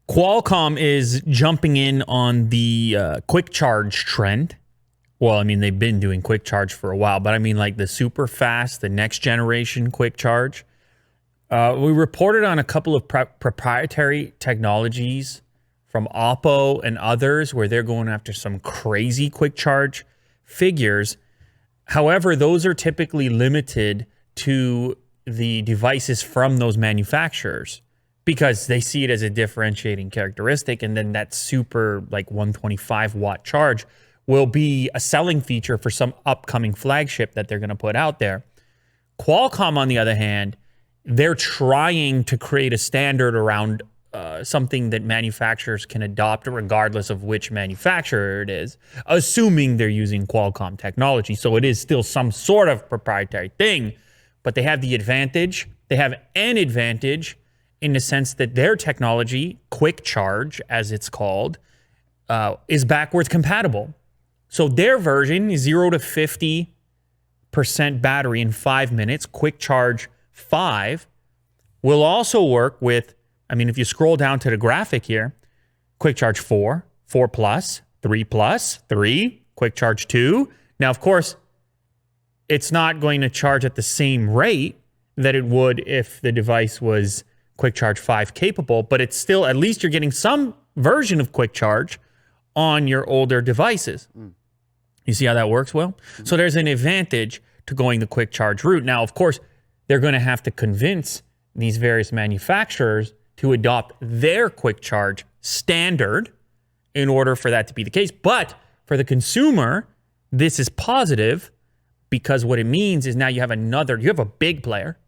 Qualcomm is jumping in on the quick charge trend. Well, I mean, they've been doing quick charge for a while, but I mean like the super fast, the next generation quick charge. We reported on a couple of proprietary technologies from Oppo and others where they're going after some crazy quick charge figures. However, those are typically limited to the devices from those manufacturers because they see it as a differentiating characteristic, and then that super like 125 watt charge will be a selling feature for some upcoming flagship that they're going to put out there. Qualcomm, on the other hand, they're trying to create a standard around something that manufacturers can adopt regardless of which manufacturer it is, assuming they're using Qualcomm technology. So it is still some sort of proprietary thing, but they have the advantage. They have an advantage in the sense that their technology, quick charge, as it's called, is backwards compatible. So their version is 0 to 50% battery in 5 minutes, quick charge 5, will also work with, I mean, if you scroll down to the graphic here, quick charge 4, 4 plus, 3 plus, 3, quick charge 2. Now, of course, it's not going to charge at the same rate that it would if the device was quick charge 5 capable, but it's still, at least you're getting some version of quick charge on your older devices. You see how that works, Will? So there's an advantage to going the quick charge route. Now, of course, they're going to have to convince these various manufacturers to adopt their quick charge standard in order for that to be the case. But for the consumer, this is positive because what it means is now you have a big player,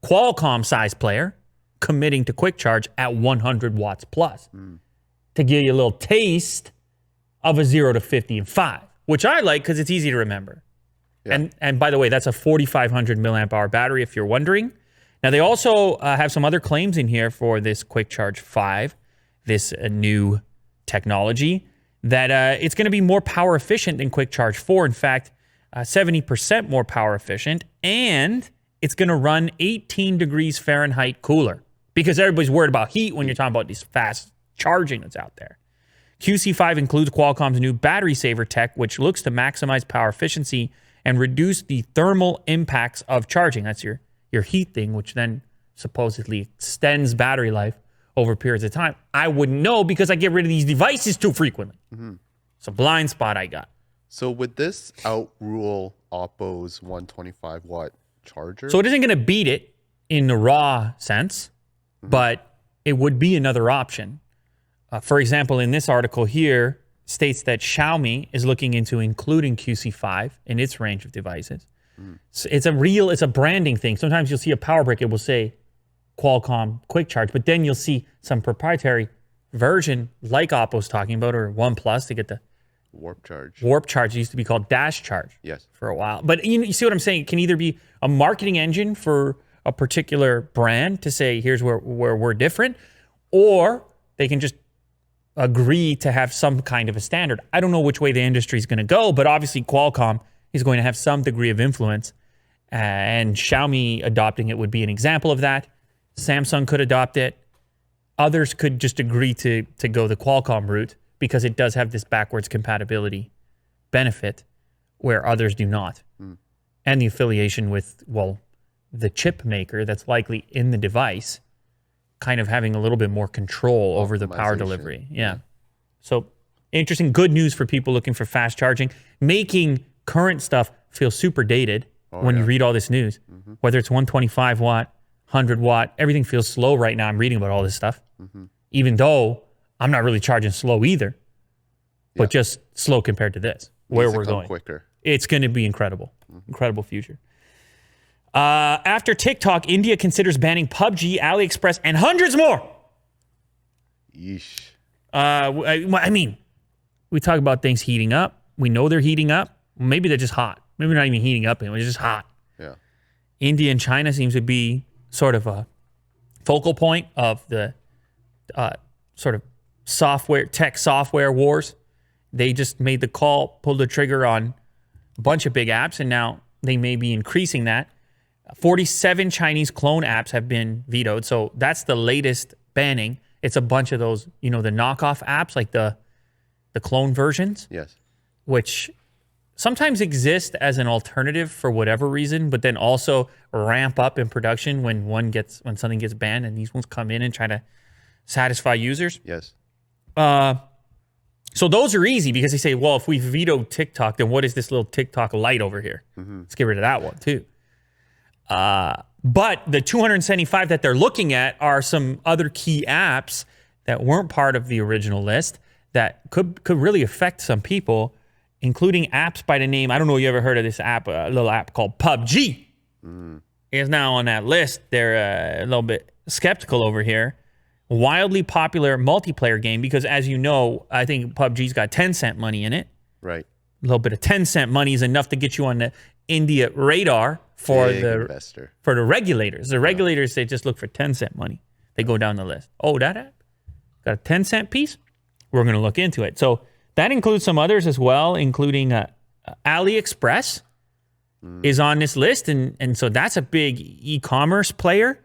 Qualcomm size player, committing to quick charge at 100 watts plus to give you a little taste of a 0 to 50 in 5, which I like because it's easy to remember. Yeah. And by the way, that's a 4,500 milliamp hour battery, if you're wondering. Now, they also have some other claims in here for this Quick Charge 5, this new technology, that it's going to be more power efficient than Quick Charge 4. In fact, 70% more power efficient, and it's going to run 18 degrees Fahrenheit cooler because everybody's worried about heat when you're talking about this fast charging that's out there. QC5 includes Qualcomm's new battery saver tech, which looks to maximize power efficiency and reduce the thermal impacts of charging. That's your heat thing, which then supposedly extends battery life over periods of time. I wouldn't know because I get rid of these devices too frequently. It's a blind spot I got. So would this outrule Oppo's 125 watt charger? So it isn't going to beat it in the raw sense, but it would be another option. For example, in this article here, states that Xiaomi is looking into including QC5 in its range of devices. So it's a branding thing. Sometimes you'll see a power brick, it will say Qualcomm Quick Charge, but then you'll see some proprietary version like Oppo's talking about, or OnePlus to get the Warp Charge. Warp Charge. It used to be called Dash Charge for a while. But you see what I'm saying? It can either be a marketing engine for a particular brand to say, here's where we're different, or they can just agree to have some kind of a standard. I don't know which way the industry is going to go, but obviously Qualcomm is going to have some degree of influence, and Xiaomi adopting it would be an example of that. Samsung could adopt it. Others could just agree to go the Qualcomm route because it does have this backwards compatibility benefit where others do not. And the affiliation with, well, the chip maker that's likely in the device kind of having a little bit more control over the power delivery. Yeah. So interesting, good news for people looking for fast charging, making current stuff feel super dated when you read all this news. Whether it's 125 watt, 100 watt, everything feels slow right now. I'm reading about all this stuff, even though I'm not really charging slow either, but just slow compared to this, where we're going. Quicker. It's going to be incredible. Incredible future. After TikTok, India considers banning PUBG, AliExpress, and hundreds more. Yeesh. I mean, we talk about things heating up. We know they're heating up. Maybe they're just hot. Maybe they're not even heating up anymore. It's just hot. Yeah. India and China seems to be sort of a focal point of the sort of tech software wars. They just made the call, pulled the trigger on a bunch of big apps, and now they may be increasing that. 47 Chinese clone apps have been vetoed, so that's the latest banning. It's a bunch of those, the knockoff apps, like the clone versions, Yes. which sometimes exist as an alternative for whatever reason, but then also ramp up in production when something gets banned, and these ones come in and try to satisfy users. Yes. So those are easy because they say, well, if we veto TikTok, then what is this little TikTok light over here? Let's get rid of that one too. But the 275 that they're looking at are some other key apps that weren't part of the original list that could really affect some people, including apps by the name, I don't know if you ever heard of this app, a little app called PUBG. Is now on that list. They're a little bit skeptical over here. Wildly popular multiplayer game because, as you know, I think PUBG's got 10-cent money in it. Right. A little bit of 10-cent money is enough to get you on the India radar for Big investor. for the regulators. The regulators, they just look for 10-cent money. They go down the list. Oh, that app got a 10-cent piece? We're going to look into it. So that includes some others as well, including AliExpress is on this list. And so that's a big e-commerce player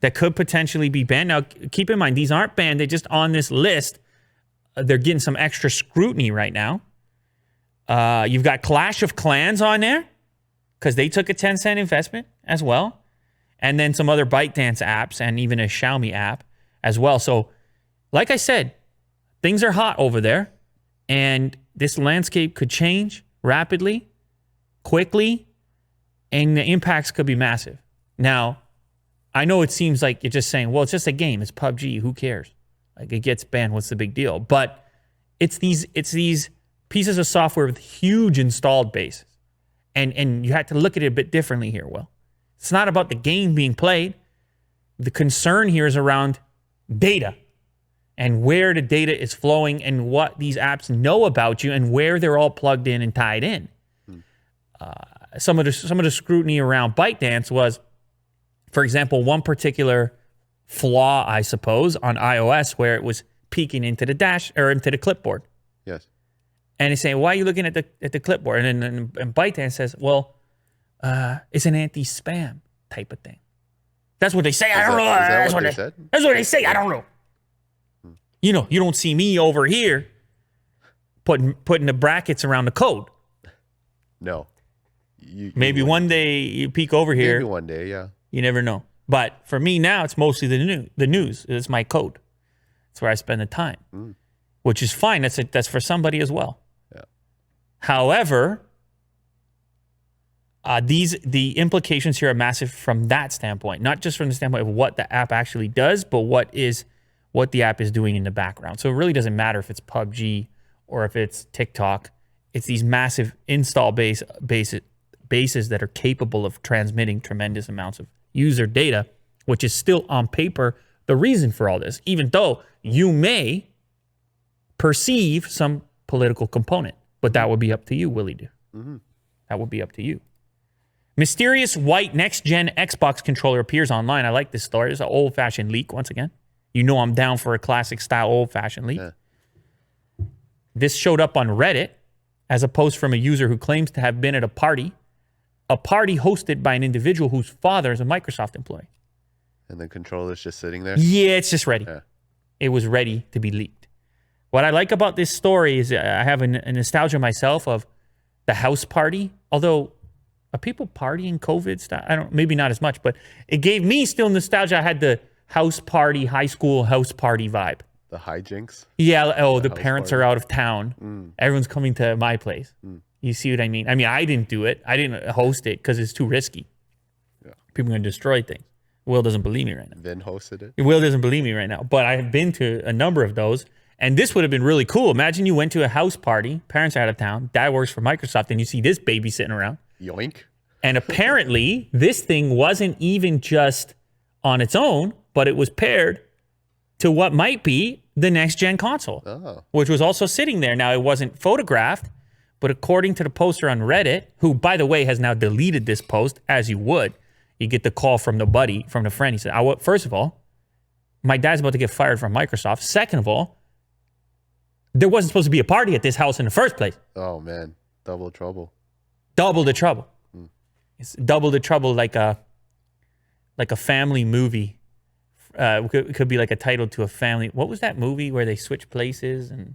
that could potentially be banned. Now, keep in mind, these aren't banned. They're just on this list. They're getting some extra scrutiny right now. You've got Clash of Clans on there because they took a 10-cent investment as well. And then some other ByteDance apps and even a Xiaomi app as well. So, like I said, things are hot over there. And this landscape could change rapidly, quickly, and the impacts could be massive. Now, I know it seems like you're just saying, well, it's just a game. It's PUBG. Who cares? Like, it gets banned. What's the big deal? But it's these pieces of software with huge installed bases. And you have to look at it a bit differently here, Will. It's not about the game being played. The concern here is around data and where the data is flowing and what these apps know about you and where they're all plugged in and tied in. Some of the scrutiny around ByteDance was, for example, one particular flaw, I suppose, on iOS where it was peeking into the dash or into the clipboard. Yes. And he's saying, why are you looking at the clipboard? And ByteDance says, well, it's an anti-spam type of thing. That's what they say. I don't know. That's what they said? That's what they say. I don't know. You know, you don't see me over here putting the brackets around the code. No. Maybe one day you peek over here. Maybe one day, yeah. You never know. But for me now, it's mostly the news. It's my code. It's where I spend the time, which is fine. That's for somebody as well. Yeah. However, the implications here are massive from that standpoint, not just from the standpoint of what the app actually does, but what the app is doing in the background. So it really doesn't matter if it's PUBG or if it's TikTok. It's these massive install bases that are capable of transmitting tremendous amounts of user data, which is still on paper the reason for all this, even though you may perceive some political component. But that would be up to you, Willie D. That would be up to you. Mysterious white next-gen Xbox controller appears online. I like this story. It's an old-fashioned leak once again. You know I'm down for a classic-style old-fashioned leak. Yeah. This showed up on Reddit as a post from a user who claims to have been at a party hosted by an individual whose father is a Microsoft employee. And the controller's just sitting there? Yeah, it's just ready. Yeah. It was ready to be leaked. What I like about this story is I have a nostalgia myself of the house party. Although, are people partying COVID stuff? Maybe not as much, but it gave me still nostalgia. I had the house party, high school house party vibe. The hijinks? Yeah. Oh, the parents party. Are out of town. Everyone's coming to my place. You see what I mean? I mean, I didn't do it. I didn't host it because it's too risky. Yeah. People are going to destroy things. Will doesn't believe me right now. Then hosted it? Will doesn't believe me right now. But I have been to a number of those. And this would have been really cool. Imagine you went to a house party. Parents are out of town. Dad works for Microsoft. And you see this baby sitting around. Yoink. And apparently, this thing wasn't even just on its own, but it was paired to what might be the next-gen console, which was also sitting there. Now, it wasn't photographed, but according to the poster on Reddit, who, by the way, has now deleted this post, as you would, you get the call from the friend. He said, first of all, my dad's about to get fired from Microsoft. Second of all, there wasn't supposed to be a party at this house in the first place. Oh, man. Double trouble. Double the trouble. It's double the trouble like a family movie It could be like a title to a family. What was that movie where they switch places and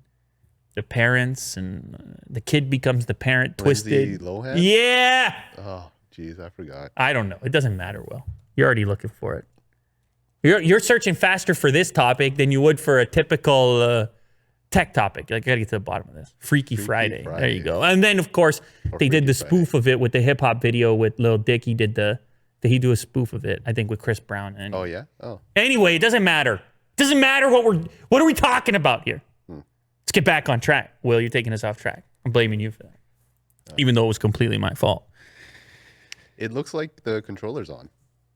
the parents and the kid becomes the parent? Lindsay Twisted. Lohan? Yeah. Oh, jeez, I forgot. I don't know. It doesn't matter, Will. You're already looking for it. You're searching faster for this topic than you would for a typical tech topic. I gotta get to the bottom of this. Freaky Friday. There you go. And then of course they did the spoof of it with the hip hop video with Lil Dick. Did he do a spoof of it? I think with Chris Brown. And Oh yeah. Oh. anyway, it doesn't matter. It doesn't matter what are we talking about here. Let's get back on track. Will, you're taking us off track. I'm blaming you for that, even though it was completely my fault. It looks like the controller's on.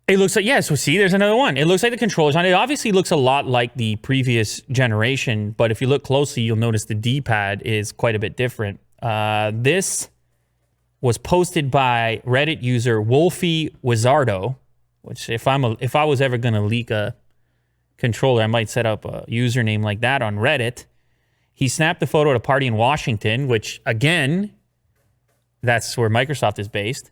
It looks like, yeah, so see, there's another one. It looks like the controller's on. It obviously looks a lot like the previous generation, but if you look closely, you'll notice the D-pad is quite a bit different. This was posted by Reddit user Wolfie Wizardo, which if I was ever going to leak a controller, I might set up a username like that on Reddit. He snapped the photo at a party in Washington, which, again, that's where Microsoft is based.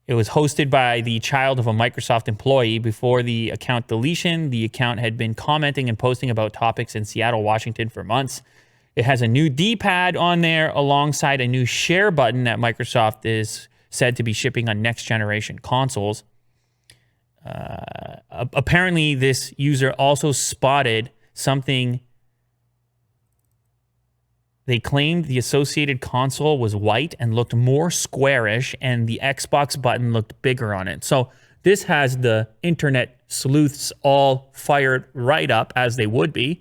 It was hosted by the child of a Microsoft employee. Before the account deletion, the account had been commenting and posting about topics in Seattle, Washington for months. It has a new D-pad on there alongside a new share button that Microsoft is said to be shipping on next-generation consoles. Apparently, this user also spotted something. They claimed the associated console was white and looked more squarish, and the Xbox button looked bigger on it. So this has the internet sleuths all fired right up, as they would be,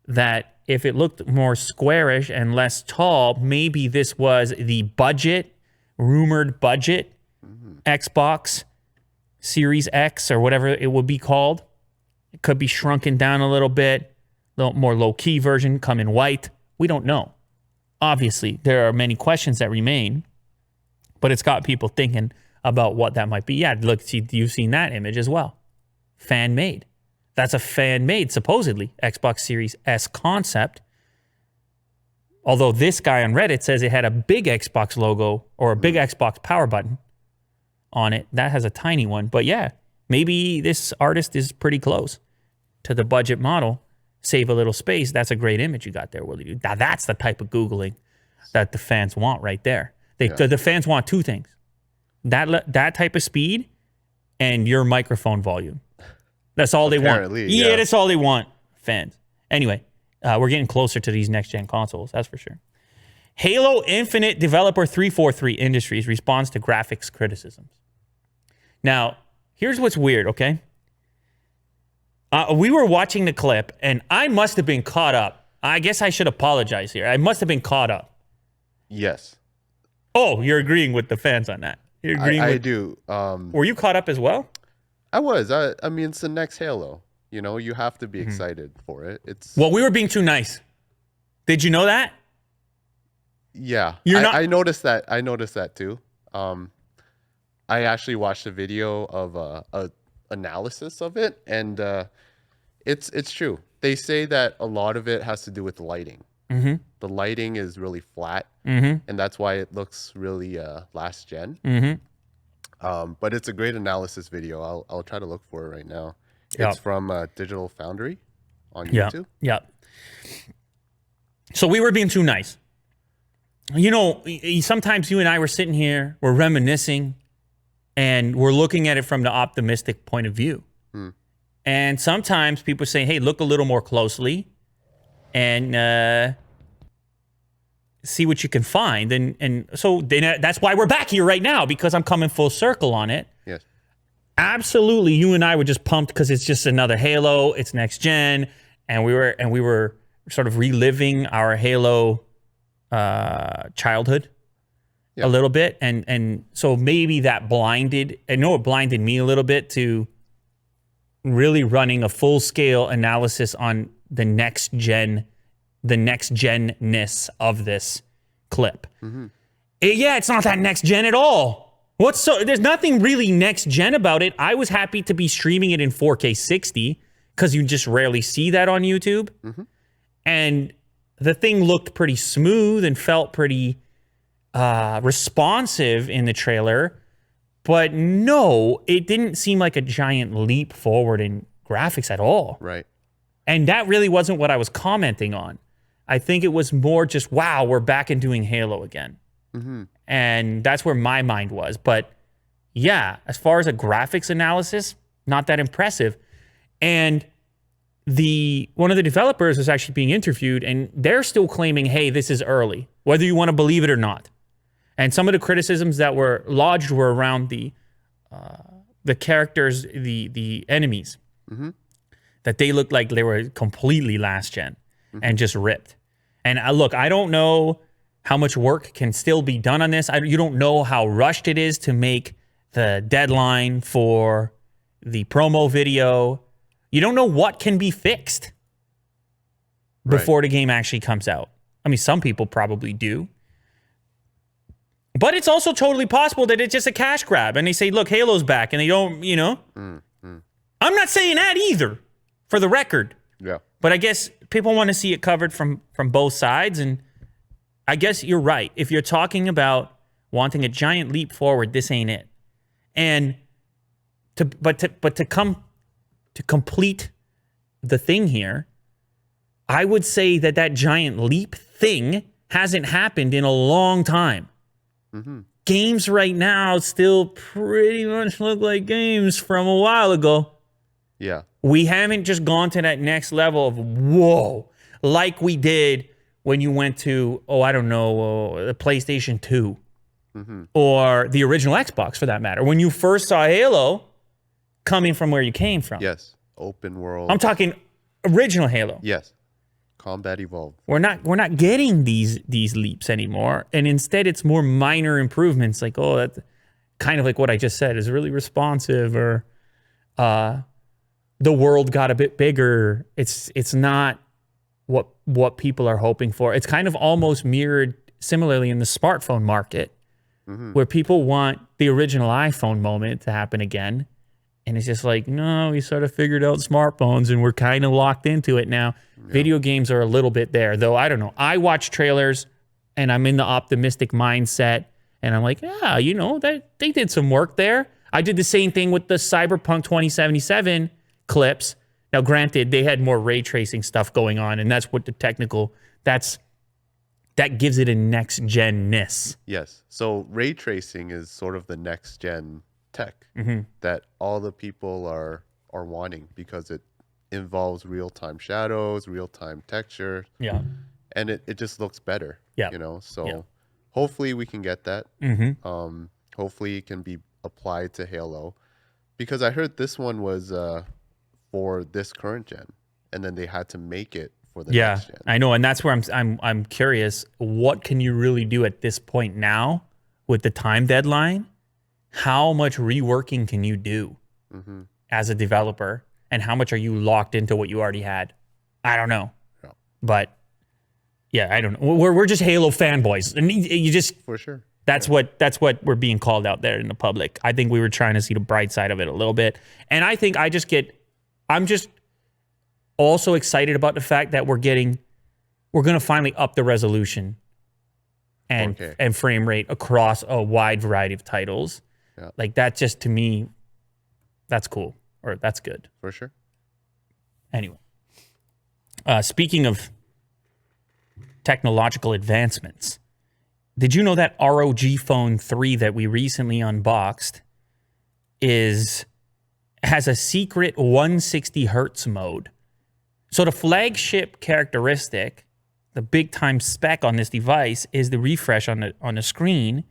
that if it looked more squarish and less tall, maybe this was the rumored budget Xbox Series X or whatever it would be called. It could be shrunken down a little bit, a little more low-key version, come in white. We don't know. Obviously, there are many questions that remain, but it's got people thinking about what that might be. Yeah, look, see, you've seen that image as well. Fan-made. That's a fan-made, supposedly, Xbox Series S concept. Although this guy on Reddit says it had a big Xbox logo or a big Xbox power button on it. That has a tiny one. But yeah, maybe this artist is pretty close to the budget model. Save a little space. That's a great image you got there, Willie. Now, that's the type of Googling that the fans want right there. The fans want two things. That type of speed and your microphone volume. That's all they want. Yeah, that's all they want, fans. Anyway, we're getting closer to these next-gen consoles, that's for sure. Halo Infinite developer 343 Industries responds to graphics criticisms. Now, here's what's weird, okay? We were watching the clip, and I must have been caught up. I guess I should apologize here. I must have been caught up. Yes. Oh, you're agreeing with the fans on that. You're agreeing I do. Were you caught up as well? I was. I mean, it's the next Halo. You know, you have to be excited for it. Well, we were being too nice. Did you know that? Yeah. You're not... I noticed that. I noticed that too. I actually watched a video of a analysis of it, and it's true. They say that a lot of it has to do with lighting. The lighting is really flat, and that's why it looks really last gen. But it's a great analysis video. I'll try to look for it right now. It's from Digital Foundry on YouTube. Yeah. So we were being too nice. You know, sometimes you and I were sitting here, we're reminiscing, and we're looking at it from the optimistic point of view. And sometimes people say, hey, look a little more closely and see what you can find. And so that's why we're back here right now, because I'm coming full circle on it. Yes. Absolutely. You and I were just pumped because it's just another Halo. It's next gen. And we were sort of reliving our Halo childhood a little bit. And so maybe that blinded, I know it blinded me a little bit to really running a full-scale analysis on the next gen-ness of this clip. It's not that next gen at all. There's nothing really next gen about it. I was happy to be streaming it in 4K 60 because you just rarely see that on YouTube. And the thing looked pretty smooth and felt pretty responsive in the trailer. But no, it didn't seem like a giant leap forward in graphics at all. Right. And that really wasn't what I was commenting on. I think it was more just, wow, we're back in doing Halo again. Mm-hmm. And that's where my mind was. But yeah, as far as a graphics analysis, not that impressive. And one of the developers was actually being interviewed, and they're still claiming, hey, this is early, whether you want to believe it or not. And some of the criticisms that were lodged were around the characters, the enemies, that they looked like they were completely last gen and just ripped. And look, I don't know how much work can still be done on this. You don't know how rushed it is to make the deadline for the promo video. You don't know what can be fixed before the game actually comes out. I mean, some people probably do. But it's also totally possible that it's just a cash grab and they say, look, Halo's back, and they don't, I'm not saying that either, for the record. Yeah. But I guess people want to see it covered from both sides, and I guess you're right. If you're talking about wanting a giant leap forward, this ain't it. And to complete the thing here, I would say that giant leap thing hasn't happened in a long time. Games right now still pretty much look like games from a while ago. Yeah. We haven't just gone to that next level of whoa, like we did when you went to, the PlayStation 2 or the original Xbox, for that matter. When you first saw Halo coming from where you came from. Yes. Open world. I'm talking original Halo. Yes. Combat evolved. We're not getting these leaps anymore, and instead it's more minor improvements, like, oh, that's kind of like what I just said, is really responsive, or the world got a bit bigger. It's not what people are hoping for. It's kind of almost mirrored similarly in the smartphone market, where people want the original iPhone moment to happen again. And it's just like, no, we sort of figured out smartphones and we're kind of locked into it now. Yeah. Video games are a little bit there, though. I don't know. I watch trailers and I'm in the optimistic mindset. And I'm like, yeah, they did some work there. I did the same thing with the Cyberpunk 2077 clips. Now, granted, they had more ray tracing stuff going on. And that's what that gives it a next-gen-ness. Yes. So ray tracing is sort of the next-gen tech that all the people are wanting, because it involves real-time shadows, real-time texture, and it just looks better. So hopefully we can get that. Hopefully it can be applied to Halo, because I heard this one was for this current gen, and then they had to make it for the next gen. I know, and that's where I'm curious, what can you really do at this point now with the time deadline? How much reworking can you do as a developer, and how much are you locked into what you already had? I don't know. Yeah. But yeah, I don't know. We're just Halo fanboys, and you just, for sure. That's what we're being called out there in the public. I think we were trying to see the bright side of it a little bit, and I think I'm just also excited about the fact that we're going to finally up the resolution and frame rate across a wide variety of titles. Yeah. Like, that just, to me, that's cool, or that's good. For sure. Anyway, speaking of technological advancements, did you know that ROG Phone 3 that we recently unboxed has a secret 160 hertz mode? So the flagship characteristic, the big time spec on this device, is the refresh on the screen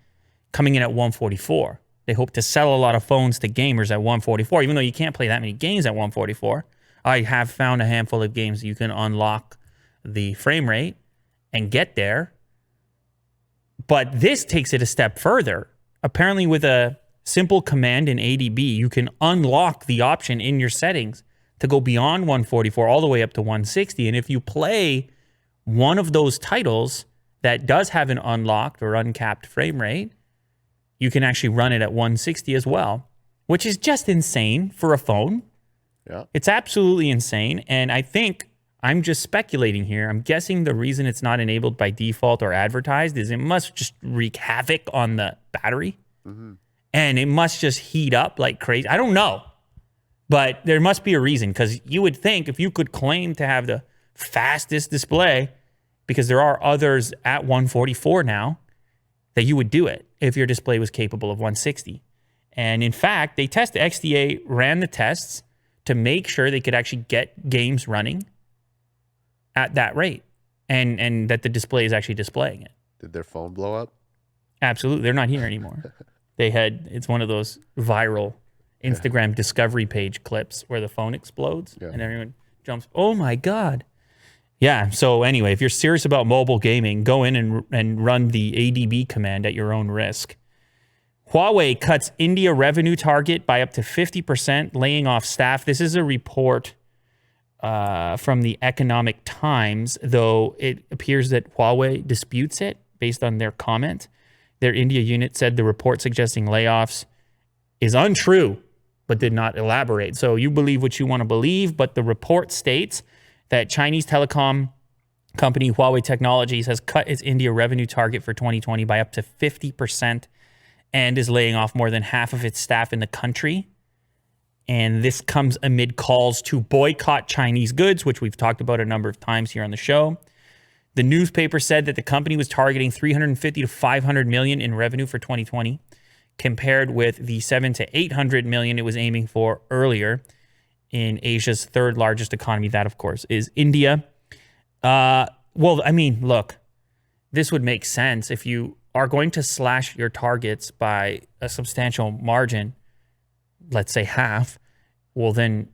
coming in at 144. They hope to sell a lot of phones to gamers at 144, even though you can't play that many games at 144. I have found a handful of games that you can unlock the frame rate and get there. But this takes it a step further. Apparently, with a simple command in ADB, you can unlock the option in your settings to go beyond 144 all the way up to 160. And if you play one of those titles that does have an unlocked or uncapped frame rate, you can actually run it at 160 as well, which is just insane for a phone. Yeah. It's absolutely insane. And I think, I'm just speculating here, I'm guessing the reason it's not enabled by default or advertised is it must just wreak havoc on the battery. And it must just heat up like crazy. I don't know. But there must be a reason, because you would think if you could claim to have the fastest display, because there are others at 144 now, that you would do it if your display was capable of 160. And in fact, they tested, XDA ran the tests to make sure they could actually get games running at that rate, and that the display is actually displaying it. Did their phone blow up? Absolutely. They're not here anymore. It's one of those viral Instagram discovery page clips where the phone explodes and everyone jumps, oh my God. Yeah. So anyway, if you're serious about mobile gaming, go in and run the ADB command at your own risk. Huawei cuts India revenue target by up to 50%, laying off staff. This is a report from the Economic Times, though it appears that Huawei disputes it based on their comment. Their India unit said the report suggesting layoffs is untrue, but did not elaborate. So you believe what you want to believe, but the report states that Chinese telecom company Huawei Technologies has cut its India revenue target for 2020 by up to 50% and is laying off more than half of its staff in the country. And this comes amid calls to boycott Chinese goods, which we've talked about a number of times here on the show. The newspaper said that the company was targeting 350 to 500 million in revenue for 2020, compared with the 7 to 800 million it was aiming for earlier in Asia's third largest economy. That, of course, is India. Well, I mean, look, this would make sense if you are going to slash your targets by a substantial margin, let's say half, well, then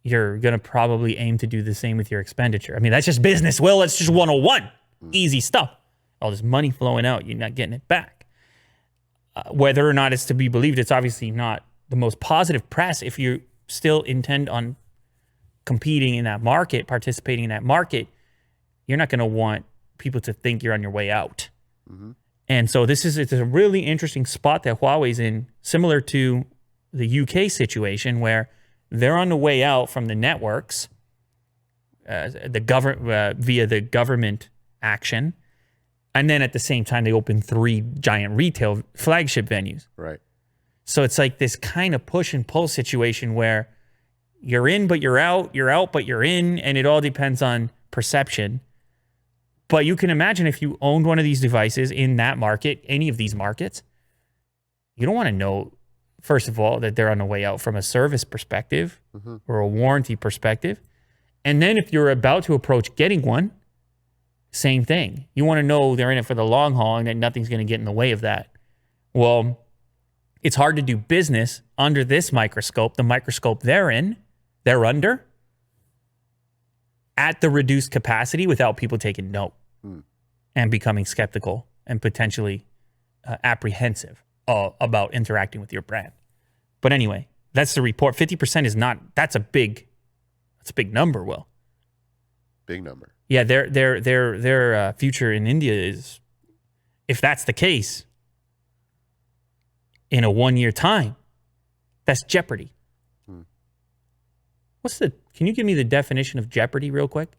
you're going to probably aim to do the same with your expenditure. I mean, that's just business, Will. It's just 101. Easy stuff. All this money flowing out, you're not getting it back. Whether or not it's to be believed, it's obviously not the most positive press if you still intend on competing in that market, participating in that market. You're not going to want people to think you're on your way out. Mm-hmm. And so it's a really interesting spot that Huawei's in, similar to the UK situation where they're on the way out from the networks, via the government action. And then at the same time, they open 3 giant retail flagship venues. Right. So it's like this kind of push and pull situation where you're in, but you're out, but you're in, and it all depends on perception. But you can imagine if you owned one of these devices in that market, any of these markets, you don't want to know, first of all, that they're on the way out from a service perspective or a warranty perspective. And then if you're about to approach getting one, same thing. You want to know they're in it for the long haul and that nothing's going to get in the way of that. Well, it's hard to do business under this microscope, the microscope they're under, at the reduced capacity without people taking note and becoming skeptical and potentially apprehensive about interacting with your brand. But anyway, that's the report. 50% is not, that's a big number, Will. Big number. Yeah, their future in India is, if that's the case, in a 1-year time, that's jeopardy. Can you give me the definition of jeopardy real quick?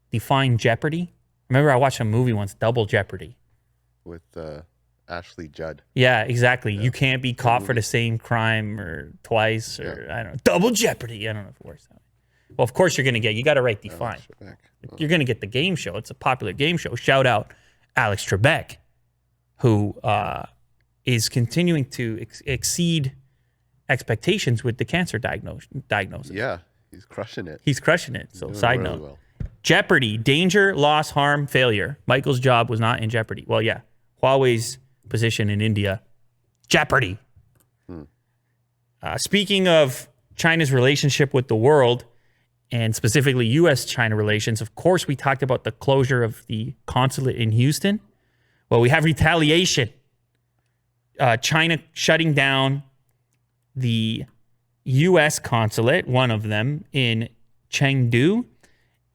Define jeopardy. Remember I watched a movie once, Double Jeopardy. With Ashley Judd. Yeah, exactly. Yeah. You can't be caught for the same crime or twice or I don't know. Double Jeopardy. I don't know if it works that way. Well, of course you got to write define. You're going to get the game show. It's a popular game show. Shout out Alex Trebek, who is continuing to exceed expectations with the cancer diagnosis. Yeah, he's crushing it. So side note. Well. Jeopardy, danger, loss, harm, failure. Michael's job was not in jeopardy. Well, yeah. Huawei's position in India, jeopardy. Speaking of China's relationship with the world, and specifically U.S.-China relations, of course, we talked about the closure of the consulate in Houston. Well, we have retaliation. China shutting down the U.S. consulate, one of them, in Chengdu.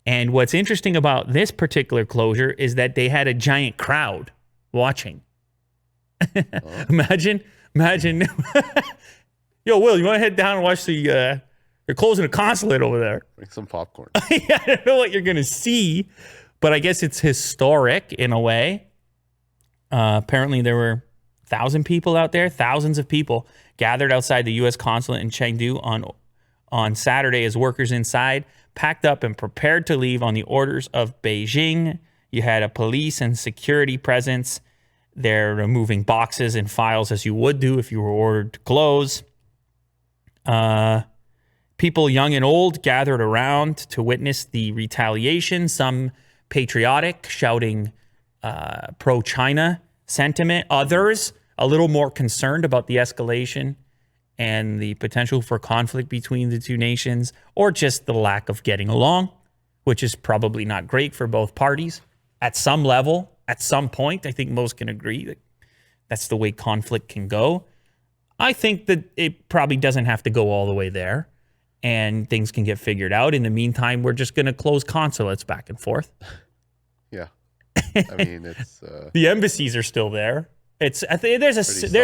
And what's interesting about this particular closure is that they had a giant crowd watching. Imagine. Yo, Will, you want to head down and watch they're closing a consulate over there. Bring some popcorn. I don't know what you're going to see, but I guess it's historic in a way. Apparently there were 1,000 people out there, thousands of people gathered outside the U.S. consulate in Chengdu on Saturday as workers inside packed up and prepared to leave on the orders of Beijing. You had a police and security presence. They're removing boxes and files as you would do if you were ordered to close. People young and old gathered around to witness the retaliation, some patriotic, shouting pro-China sentiment. Others a little more concerned about the escalation and the potential for conflict between the two nations, or just the lack of getting along, which is probably not great for both parties. At some level, at some point, I think most can agree that that's the way conflict can go. I think that it probably doesn't have to go all the way there, and things can get figured out. In the meantime, we're just going to close consulates back and forth. Yeah. I mean, it's... the embassies are still there. I think there's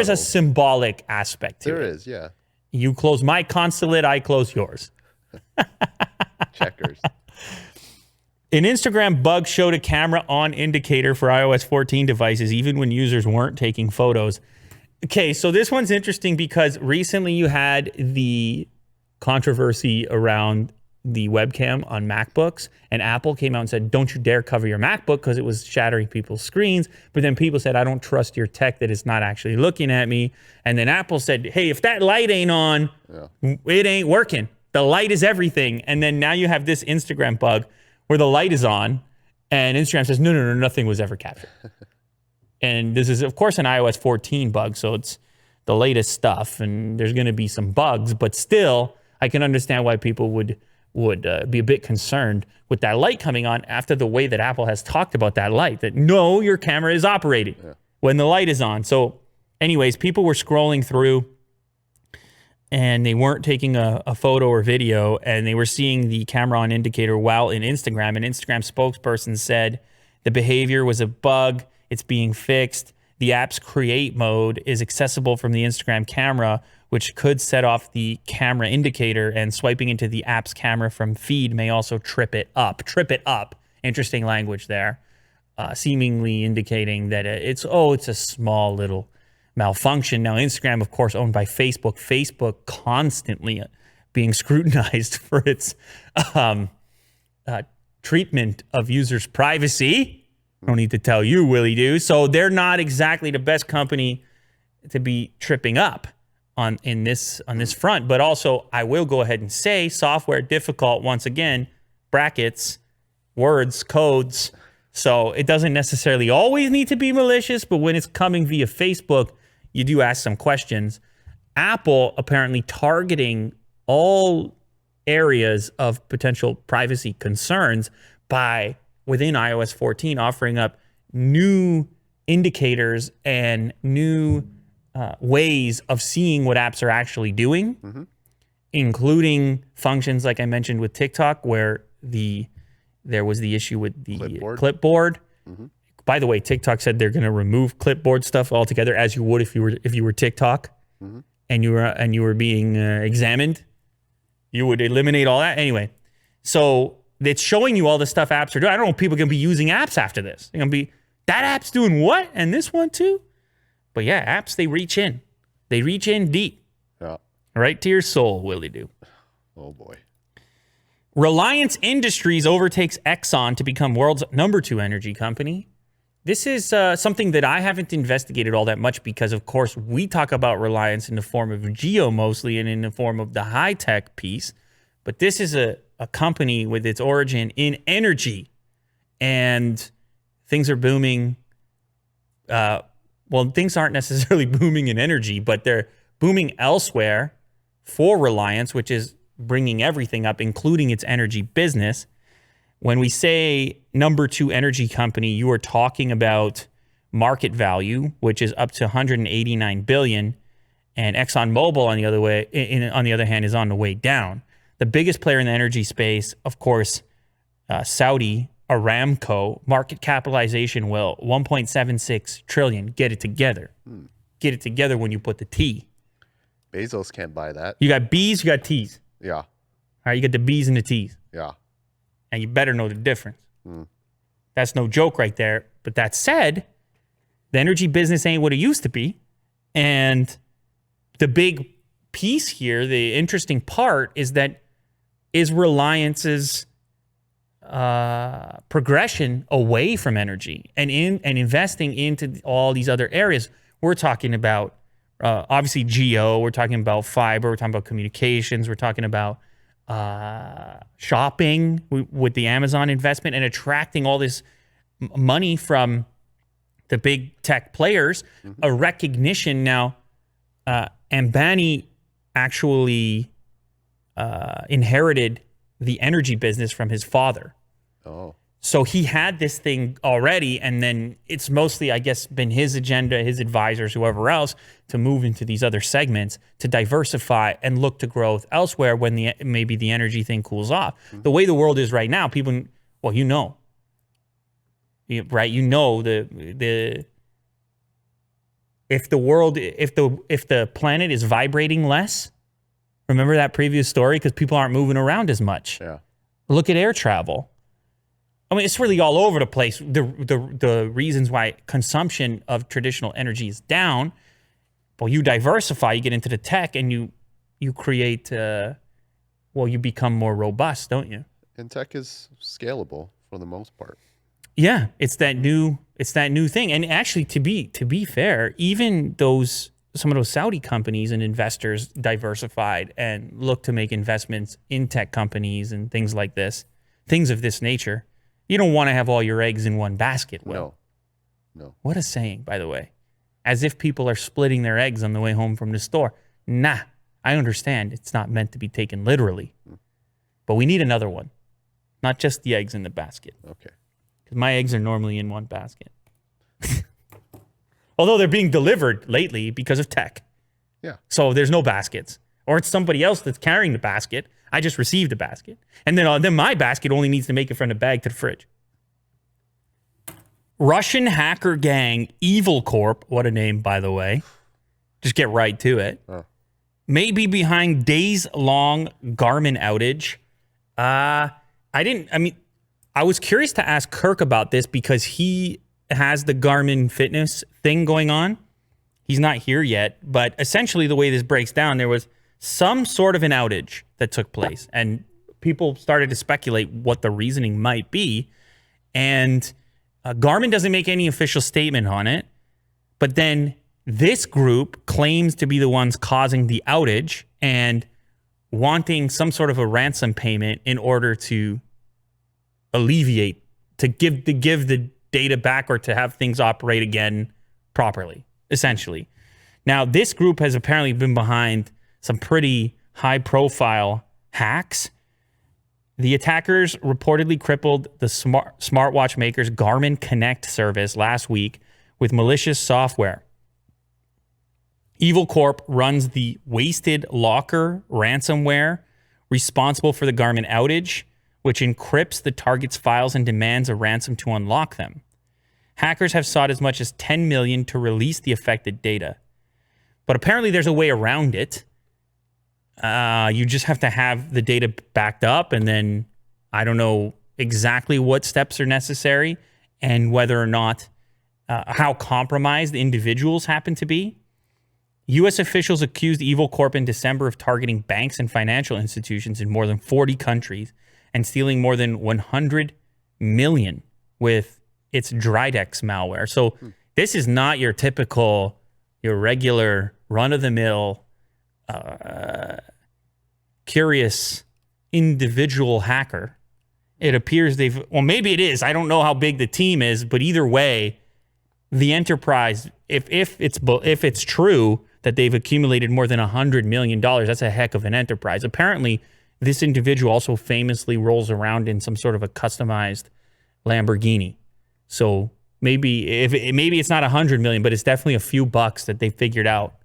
a symbolic aspect to it. There is, yeah. You close my consulate, I close yours. Checkers. An Instagram bug showed a camera on indicator for iOS 14 devices, even when users weren't taking photos. Okay, so this one's interesting because recently you had the controversy around the webcam on MacBooks, and Apple came out and said, don't you dare cover your MacBook because it was shattering people's screens. But then people said, I don't trust your tech that is not actually looking at me. And then Apple said, hey, if that light ain't on, it ain't working. The light is everything. And then now you have this Instagram bug where the light is on, and Instagram says, no, nothing was ever captured. And this is, of course, an iOS 14 bug, so it's the latest stuff, and there's going to be some bugs, but still, I can understand why people would be a bit concerned with that light coming on after the way that Apple has talked about that light, that no, your camera is operating when the light is on. So anyways, people were scrolling through and they weren't taking a photo or video, and they were seeing the camera on indicator while in Instagram. An Instagram spokesperson said the behavior was a bug. It's being fixed. The app's create mode is accessible from the Instagram camera, which could set off the camera indicator, and swiping into the app's camera from feed may also trip it up. Trip it up. Interesting language there. Seemingly indicating that it's a small little malfunction. Now, Instagram, of course, owned by Facebook. Facebook constantly being scrutinized for its treatment of users' privacy. I don't need to tell you, Willie do. So they're not exactly the best company to be tripping up on this front. But also, I will go ahead and say software difficult, once again, brackets, words, codes. So it doesn't necessarily always need to be malicious, but when it's coming via Facebook, you do ask some questions. Apple apparently targeting all areas of potential privacy concerns by, within iOS 14, offering up new indicators and new ways of seeing what apps are actually doing, including functions like I mentioned with TikTok, where there was the issue with the clipboard. By the way, TikTok said they're going to remove clipboard stuff altogether, as you would if you were TikTok and you were being examined. You would eliminate all that anyway. So it's showing you all the stuff apps are doing. I don't know if people are going to be using apps after this. They're going to be, that app's doing what? And this one too? But yeah, apps, they reach in. They reach in deep. Yeah. Right to your soul, Willie do. Oh boy. Reliance Industries overtakes Exxon to become world's #2 energy company. This is something that I haven't investigated all that much because, of course, we talk about Reliance in the form of geo mostly and in the form of the high-tech piece. But this is a company with its origin in energy, and things are booming. Well, things aren't necessarily booming in energy, but they're booming elsewhere for Reliance, which is bringing everything up, including its energy business. When we say #2 energy company, you are talking about market value, which is up to $189 billion, and ExxonMobil, on the other hand, is on the way down. The biggest player in the energy space, of course, Saudi Aramco, market capitalization, well, 1.76 trillion. Get it together. Get it together when you put the T. Bezos can't buy that. You got B's, you got T's. Yeah. All right, you got the B's and the T's. Yeah. And you better know the difference. That's no joke right there. But that said, the energy business ain't what it used to be. And the big piece here, the interesting part is that is Reliance's progression away from energy and investing into all these other areas. We're talking about obviously geo, we're talking about fiber, we're talking about communications, we're talking about shopping with the Amazon investment and attracting all this money from the big tech players. A recognition now. Ambani actually inherited the energy business from his father. Oh. So he had this thing already, and then it's mostly, I guess, been his agenda, his advisors, whoever else, to move into these other segments, to diversify and look to growth elsewhere when maybe the energy thing cools off. The way the world is right now, people, well, right? If the planet is vibrating less, remember that previous story? Because people aren't moving around as much. Yeah. Look at air travel. I mean, it's really all over the place. The reasons why consumption of traditional energy is down. Well, you diversify, you get into the tech, and you create. You become more robust, don't you? And tech is scalable for the most part. Yeah, it's that new thing. And actually, to be fair, even some of those Saudi companies and investors diversified and look to make investments in tech companies and things like this, things of this nature. You don't want to have all your eggs in one basket, Will. No. What a saying, by the way. As if people are splitting their eggs on the way home from the store. Nah, I understand it's not meant to be taken literally. But we need another one. Not just the eggs in the basket. Okay. Because my eggs are normally in one basket. Although they're being delivered lately because of tech. Yeah. So there's no baskets. Or it's somebody else that's carrying the basket. I just received a basket. And then my basket only needs to make it from the bag to the fridge. Russian hacker gang Evil Corp, what a name, by the way. Just get right to it. Oh. May be behind days-long Garmin outage. I was curious to ask Kirk about this because he has the Garmin fitness thing going on. He's not here yet, but essentially the way this breaks down, there was some sort of an outage that took place, and people started to speculate what the reasoning might be. And Garmin doesn't make any official statement on it, but then this group claims to be the ones causing the outage and wanting some sort of a ransom payment in order to alleviate, to give the data back or to have things operate again properly, essentially. Now, this group has apparently been behind some pretty high-profile hacks. The attackers reportedly crippled the smartwatch maker's Garmin Connect service last week with malicious software. Evil Corp runs the Wasted Locker ransomware responsible for the Garmin outage, which encrypts the target's files and demands a ransom to unlock them. Hackers have sought as much as $10 million to release the affected data. But apparently there's a way around it. You just have to have the data backed up, and then I don't know exactly what steps are necessary and whether or not how compromised the individuals happen to be. U.S. officials accused Evil Corp in December of targeting banks and financial institutions in more than 40 countries and stealing more than 100 million with its Dridex malware. So this is not your regular run-of-the-mill curious individual hacker. It appears maybe it is. I don't know how big the team is, but either way, the enterprise, if it's true that they've accumulated more than $100 million, that's a heck of an enterprise. Apparently, this individual also famously rolls around in some sort of a customized Lamborghini. So maybe it's not 100 million, but it's definitely a few bucks that they figured out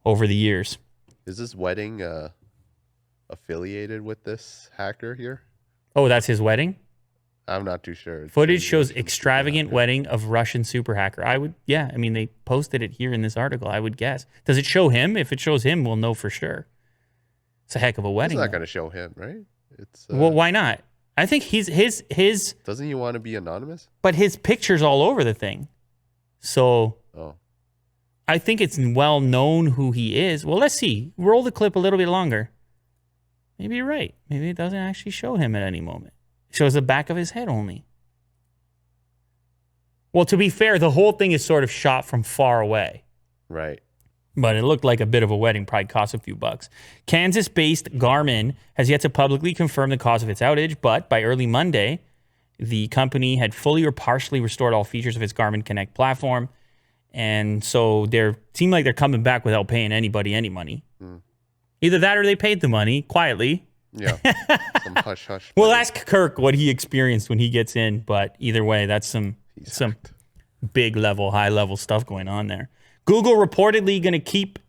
over the years. Is this wedding affiliated with this hacker here? Oh, that's his wedding? I'm not too sure. Footage shows extravagant wedding of Russian super hacker. They posted it here in this article, I would guess. Does it show him? If it shows him, we'll know for sure. It's a heck of a wedding. It's not going to show him, right? Well, why not? I think his Doesn't he want to be anonymous? But his picture's all over the thing. So, I think it's well known who he is. Well, let's see. Roll the clip a little bit longer. Maybe you're right. Maybe it doesn't actually show him at any moment. It shows the back of his head only. Well, to be fair, the whole thing is sort of shot from far away. Right. But it looked like a bit of a wedding, probably cost a few bucks. Kansas-based Garmin has yet to publicly confirm the cause of its outage, but by early Monday, the company had fully or partially restored all features of its Garmin Connect platform. And so they seem like they're coming back without paying anybody any money. Either that or they paid the money quietly. Yeah. Some hush-hush. We'll ask Kirk what he experienced when he gets in, but either way, that's some big level, high level stuff going on there. Google reportedly going to keep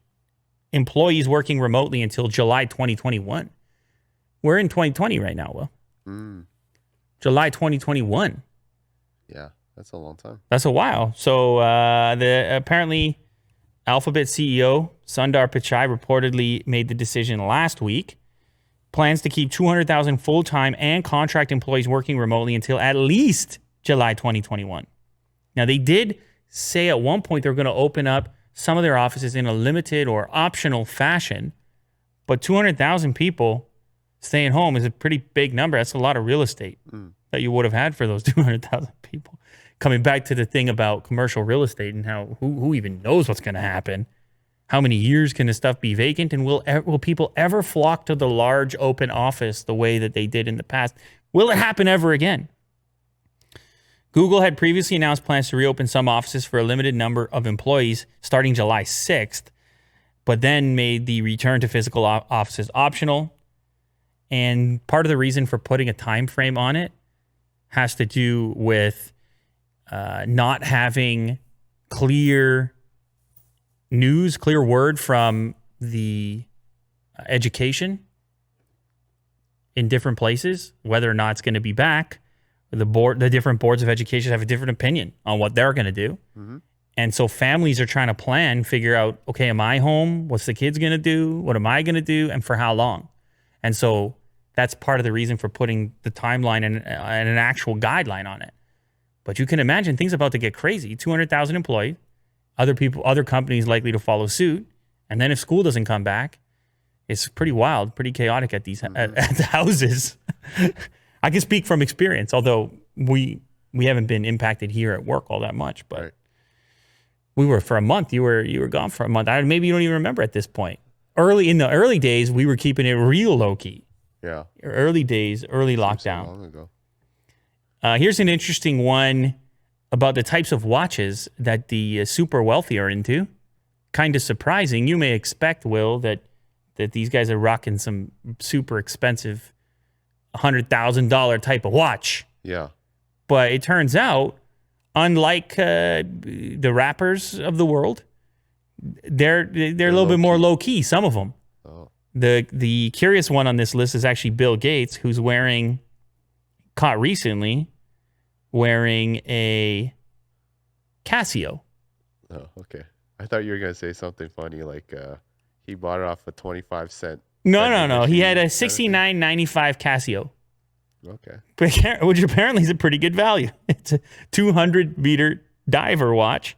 employees working remotely until July 2021. We're in 2020 right now, Will. July 2021. Yeah, that's a long time. That's a while. So apparently Alphabet CEO Sundar Pichai reportedly made the decision last week. Plans to keep 200,000 full-time and contract employees working remotely until at least July 2021. Now, they did say at one point they're going to open up some of their offices in a limited or optional fashion, but 200,000 people staying home is a pretty big number. That's a lot of real estate that you would have had for those 200,000 people. Coming back to the thing about commercial real estate and how who even knows what's going to happen. How many years can this stuff be vacant? And will people ever flock to the large open office the way that they did in the past? Will it happen ever again? Google had previously announced plans to reopen some offices for a limited number of employees starting July 6th, but then made the return to physical offices optional. And part of the reason for putting a time frame on it has to do with not having clear news, clear word from the education in different places, whether or not it's going to be back. The different boards of education have a different opinion on what they're going to do. And so families are trying to plan, figure out, okay, am I home? What's the kids going to do? What am I going to do? And for how long? And so that's part of the reason for putting the timeline and an actual guideline on it. But you can imagine things about to get crazy. 200,000 employees, other companies likely to follow suit. And then if school doesn't come back, it's pretty wild, pretty chaotic at these at the houses. I can speak from experience, although we haven't been impacted here at work all that much. But we were for a month. You were gone for a month. Maybe you don't even remember at this point. In the early days, we were keeping it real low key. Yeah. Early days, early lockdown. So long ago. Here's an interesting one about the types of watches that the super wealthy are into. Kind of surprising. You may expect, Will, that these guys are rocking some super expensive $100,000 type of watch. Yeah. But it turns out, unlike the rappers of the world, they're a little bit more low key. Some of them. Oh. The curious one on this list is actually Bill Gates, who's caught recently wearing a Casio. Oh, okay. I thought you were gonna say something funny like he bought it off a 25-cent. No. He had a $69.95 Casio. Okay. Which apparently is a pretty good value. It's a 200-meter diver watch.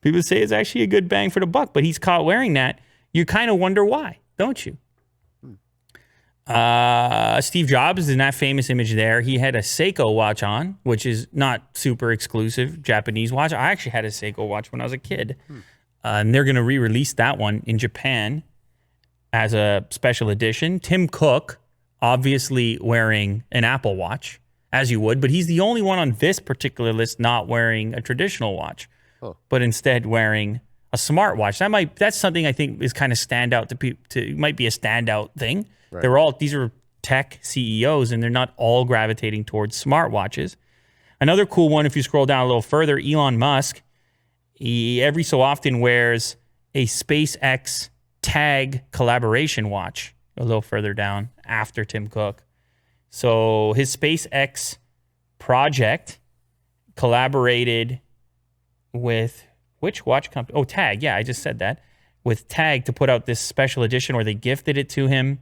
People say it's actually a good bang for the buck, but he's caught wearing that. You kind of wonder why, don't you? Steve Jobs in that famous image there, he had a Seiko watch on, which is not super exclusive Japanese watch. I actually had a Seiko watch when I was a kid. And they're going to re-release that one in Japan as a special edition. Tim Cook, obviously wearing an Apple Watch, as you would, but he's the only one on this particular list not wearing a traditional watch, but instead wearing a smartwatch. That's something I think is kind of stand out to people. Might be a standout thing. Right. These are tech CEOs, and they're not all gravitating towards smartwatches. Another cool one, if you scroll down a little further, Elon Musk, he every so often wears a SpaceX tag collaboration watch a little further down after Tim Cook. So his SpaceX project collaborated with which watch company? Oh, Tag. Yeah, I just said that. With Tag to put out this special edition where they gifted it to him.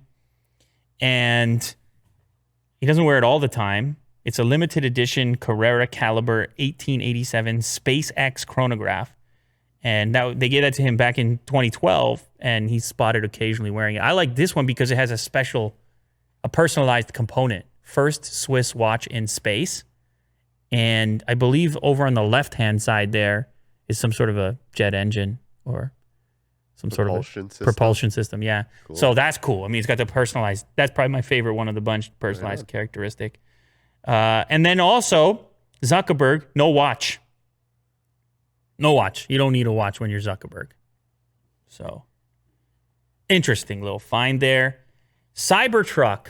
And he doesn't wear it all the time. It's a limited edition Carrera caliber 1887 SpaceX chronograph. And now they gave that to him back in 2012, and he's spotted occasionally wearing it. I like this one because it has a personalized component. First Swiss watch in space. And I believe over on the left-hand side there is some sort of a jet engine or some sort of propulsion system. Yeah. Cool. So that's cool. I mean, it's got the personalized. That's probably my favorite one of the bunch, personalized characteristic. And then also, Zuckerberg, no watch. No watch. You don't need a watch when you're Zuckerberg. So, interesting little find there. Cybertruck.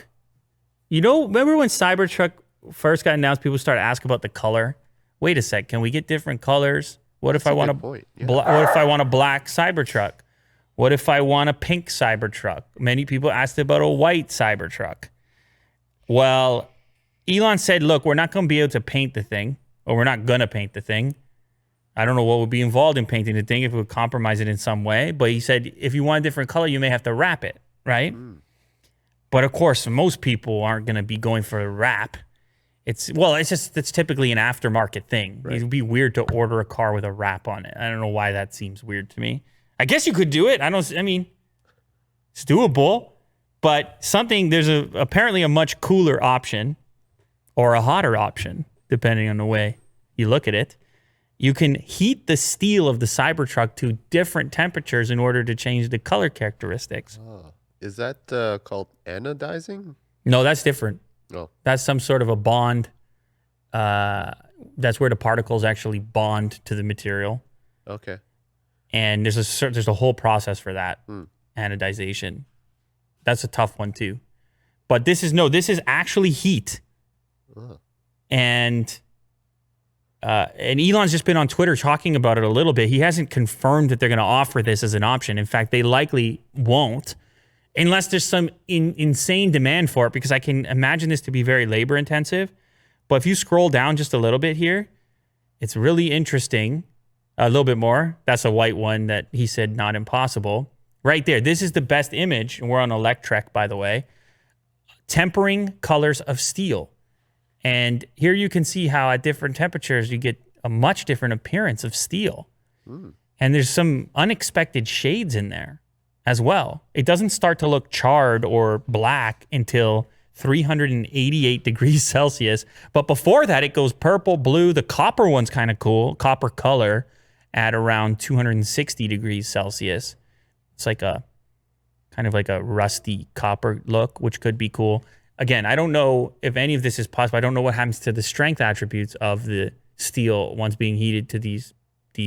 You know, remember when Cybertruck first got announced, people started asking about the color? Wait a sec, can we get different colors? What if I want what if I want a black Cybertruck? What if I want a pink Cybertruck? Many people asked about a white Cybertruck. Well, Elon said, look, we're not going to be able to paint the thing, or we're not going to paint the thing. I don't know what would be involved in painting the thing if it would compromise it in some way. But he said, if you want a different color, you may have to wrap it, right? But of course, most people aren't going to be going for a wrap. It's typically an aftermarket thing. Right. It would be weird to order a car with a wrap on it. I don't know why that seems weird to me. I guess you could do it. I mean, it's doable. But there's apparently a much cooler option or a hotter option, depending on the way you look at it. You can heat the steel of the Cybertruck to different temperatures in order to change the color characteristics. Is that called anodizing? No, that's different. Oh. That's some sort of a bond. That's where the particles actually bond to the material. Okay. And there's a whole process for that, anodization. That's a tough one too. But this is actually heat. And Elon's just been on Twitter talking about it a little bit. He hasn't confirmed that they're going to offer this as an option. In fact, they likely won't, unless there's some insane demand for it, because I can imagine this to be very labor intensive. But if you scroll down just a little bit here, it's really interesting. A little bit more. That's a white one that he said not impossible. Right there. This is the best image. And we're on Electrek, by the way. Tempering colors of steel. And here you can see how at different temperatures you get a much different appearance of steel. And there's some unexpected shades in there as well. It doesn't start to look charred or black until 388 degrees Celsius. But before that, it goes purple, blue. The copper one's kind of cool, copper color at around 260 degrees Celsius. It's like kind of like a rusty copper look, which could be cool. Again, I don't know if any of this is possible. I don't know what happens to the strength attributes of the steel once being heated to these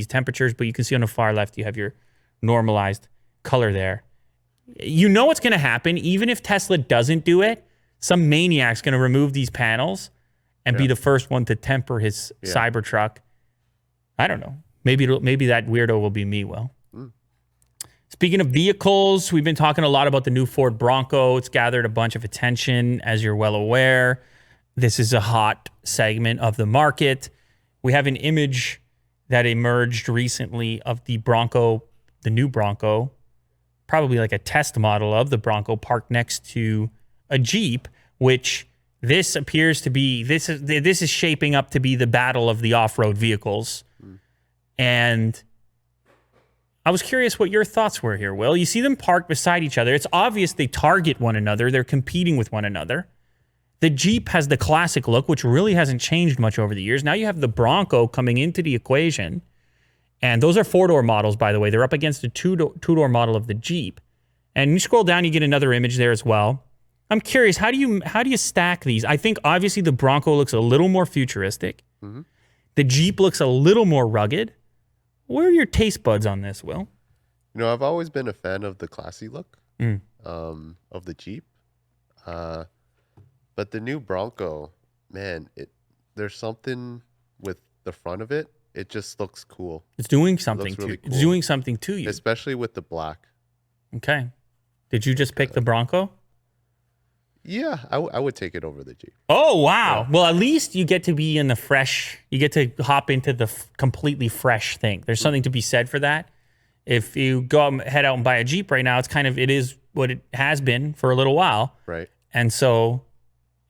temperatures, but you can see on the far left, you have your normalized color there. You know what's going to happen. Even if Tesla doesn't do it, some maniac's going to remove these panels and be the first one to temper his Cybertruck. I don't know. Maybe that weirdo will be me, Will. Speaking of vehicles, we've been talking a lot about the new Ford Bronco. It's gathered a bunch of attention, as you're well aware. This is a hot segment of the market. We have an image that emerged recently of the Bronco, the new Bronco, probably like a test model of the Bronco parked next to a Jeep, which this appears to be, this is shaping up to be the battle of the off-road vehicles. And I was curious what your thoughts were here, Will. You see them parked beside each other. It's obvious they target one another. They're competing with one another. The Jeep has the classic look, which really hasn't changed much over the years. Now you have the Bronco coming into the equation. And those are four-door models, by the way. They're up against a two-door model of the Jeep. And you scroll down, you get another image there as well. I'm curious, how do you stack these? I think obviously the Bronco looks a little more futuristic. The Jeep looks a little more rugged. Where are your taste buds on this, Will? You know, I've always been a fan of the classy look of the Jeep. But the new Bronco, man, there's something with the front of it. It just looks cool. It's doing something to you. It's doing something to you. Especially with the black. Okay. Did you just pick the Bronco? Yeah, I would take it over the Jeep. Oh, wow. Yeah. Well, at least you get to be in the fresh, you get to hop into the completely fresh thing. There's something to be said for that. If you head out and buy a Jeep right now, it is what it has been for a little while. Right. And so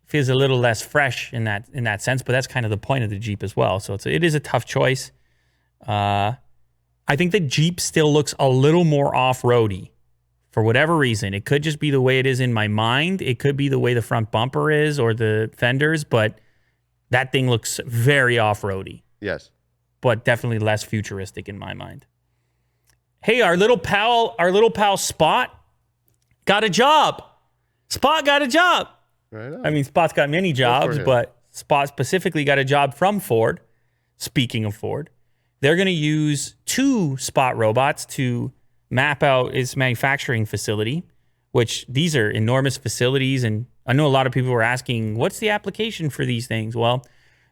it feels a little less fresh in that sense, but that's kind of the point of the Jeep as well. So it is a tough choice. I think the Jeep still looks a little more off-roady for whatever reason. It could just be the way it is in my mind. It could be the way the front bumper is or the fenders, but that thing looks very off-roady. Yes. But definitely less futuristic in my mind. Hey, our little pal Spot got a job. Spot got a job. Right on. I mean, Spot's got many jobs, but Spot specifically got a job from Ford. Speaking of Ford, they're going to use 2 Spot robots to map out its manufacturing facility, which these are enormous facilities. And I know a lot of people were asking, what's the application for these things? Well,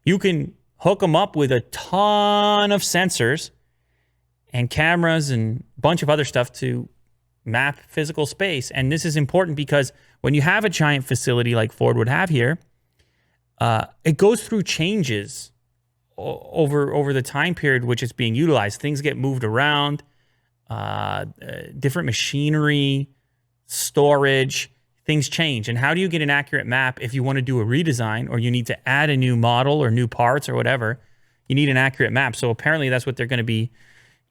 you can hook them up with a ton of sensors and cameras and a bunch of other stuff to map physical space. And this is important because when you have a giant facility like Ford would have here, it goes through changes over the time period which it's being utilized. Things get moved around, different machinery, storage, things change. And how do you get an accurate map if you want to do a redesign or you need to add a new model or new parts or whatever? You need an accurate map. So apparently that's what they're going to be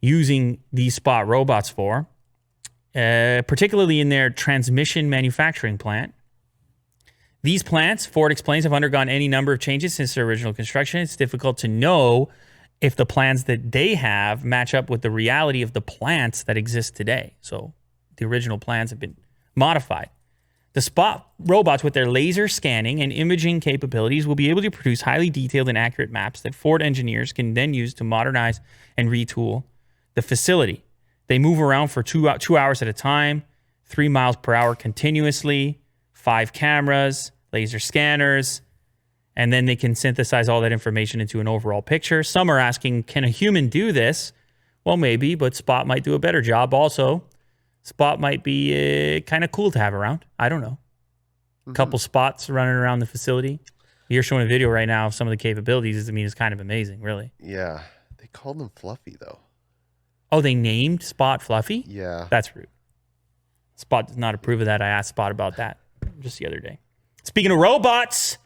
using these Spot robots for, particularly in their transmission manufacturing plant. These plants, Ford explains, have undergone any number of changes since their original construction. It's difficult to know if the plans that they have match up with the reality of the plants that exist today. So the original plans have been modified. The Spot robots, with their laser scanning and imaging capabilities, will be able to produce highly detailed and accurate maps that Ford engineers can then use to modernize and retool the facility. They move around for 2 hours at a time, 3 miles per hour continuously, 5 cameras, laser scanners, and then they can synthesize all that information into an overall picture. Some are asking, can a human do this? Well, maybe, but Spot might do a better job also. Spot might be kind of cool to have around. I don't know. A couple Spots running around the facility. You're showing a video right now of some of the capabilities. I mean, it's kind of amazing, really. Yeah. They called him Fluffy, though. Oh, they named Spot Fluffy? Yeah. That's rude. Spot does not approve of that. I asked Spot about that just the other day. Speaking of robots,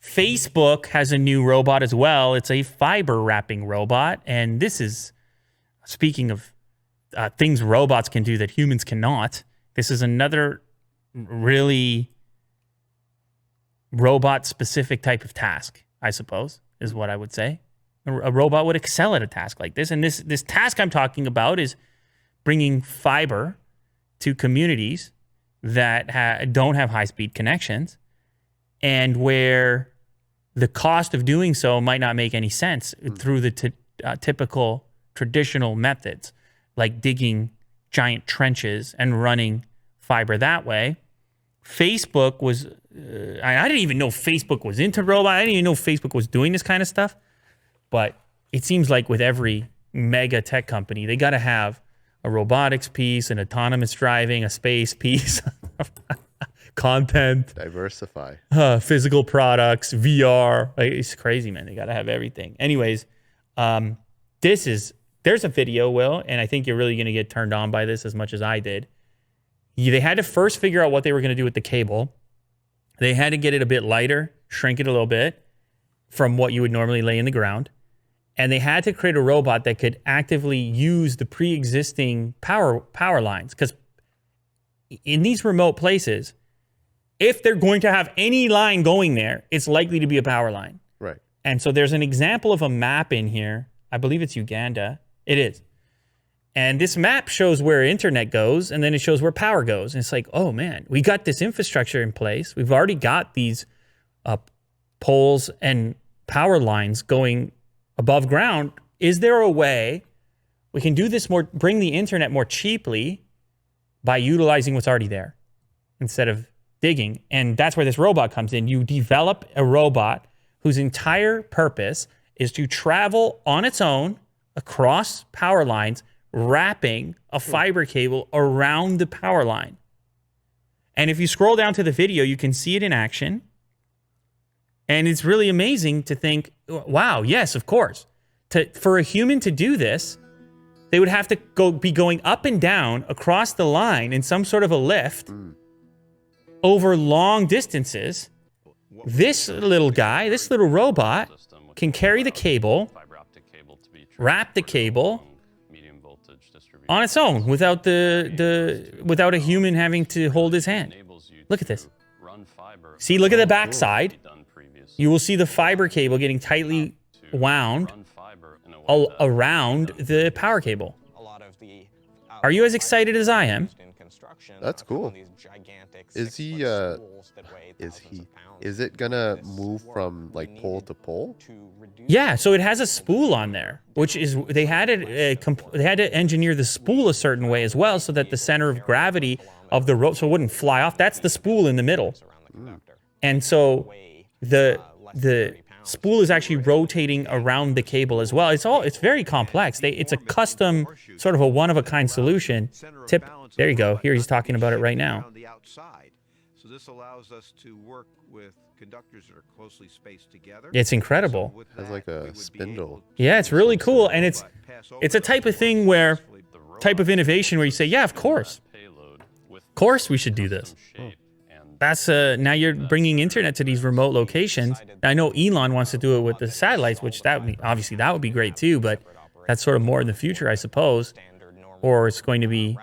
Facebook has a new robot as well. It's a fiber wrapping robot. And this is, speaking of things robots can do that humans cannot, this is another really robot-specific type of task, I suppose, is what I would say. A robot would excel at a task like this. And this task I'm talking about is bringing fiber to communities that don't have high-speed connections and where the cost of doing so might not make any sense through the typical traditional methods, like digging giant trenches and running fiber that way. Facebook was, I didn't even know Facebook was into robots. I didn't even know Facebook was doing this kind of stuff. But it seems like with every mega tech company, they got to have a robotics piece, an autonomous driving, a space piece, content, Diversify. Physical products, VR. Like, it's crazy, man. They got to have everything. Anyways, there's a video, Will, and I think you're really going to get turned on by this as much as I did. They had to first figure out what they were going to do with the cable. They had to get it a bit lighter, shrink it a little bit from what you would normally lay in the ground. And they had to create a robot that could actively use the pre-existing power lines. Because in these remote places, if they're going to have any line going there, it's likely to be a power line. Right. And so there's an example of a map in here. I believe it's Uganda. It is. And this map shows where internet goes, and then it shows where power goes. And it's like, oh, man, we got this infrastructure in place. We've already got these poles and power lines going above ground. Is there a way we can do this more, bring the internet more cheaply by utilizing what's already there instead of digging? And that's where this robot comes in. You develop a robot whose entire purpose is to travel on its own across power lines, wrapping a fiber cable around the power line. And if you scroll down to the video, you can see it in action. And it's really amazing to think, wow, yes, of course. For a human to do this, they would have to be going up and down across the line in some sort of a lift over long distances. This little guy, this little robot, can carry the cable, wrap the cable, on its own without without a human having to hold his hand. Look at this. See, look at the backside. You will see the fiber cable getting tightly wound around the power cable. Are you as excited as I am? That's cool. Is it gonna move from like pole to pole? Yeah, so it has a spool on there, which is they had to engineer the spool a certain way as well, so that the center of gravity of the rope so it wouldn't fly off. That's the spool in the middle, and so the spool is actually rotating around the cable as well. It's very complex. It's a custom, sort of a one-of-a-kind solution. There you go. Here he's talking about it right now. So this allows us to work with conductors that are closely spaced together. It's incredible. It's like a spindle. Yeah, it's really cool, and it's a type of thing type of innovation where you say, yeah, of course we should do this. That's now you're bringing internet to these remote locations. I know Elon wants to do it with the satellites, which obviously that would be great too, but that's sort of more in the future, I suppose. Or it's going to be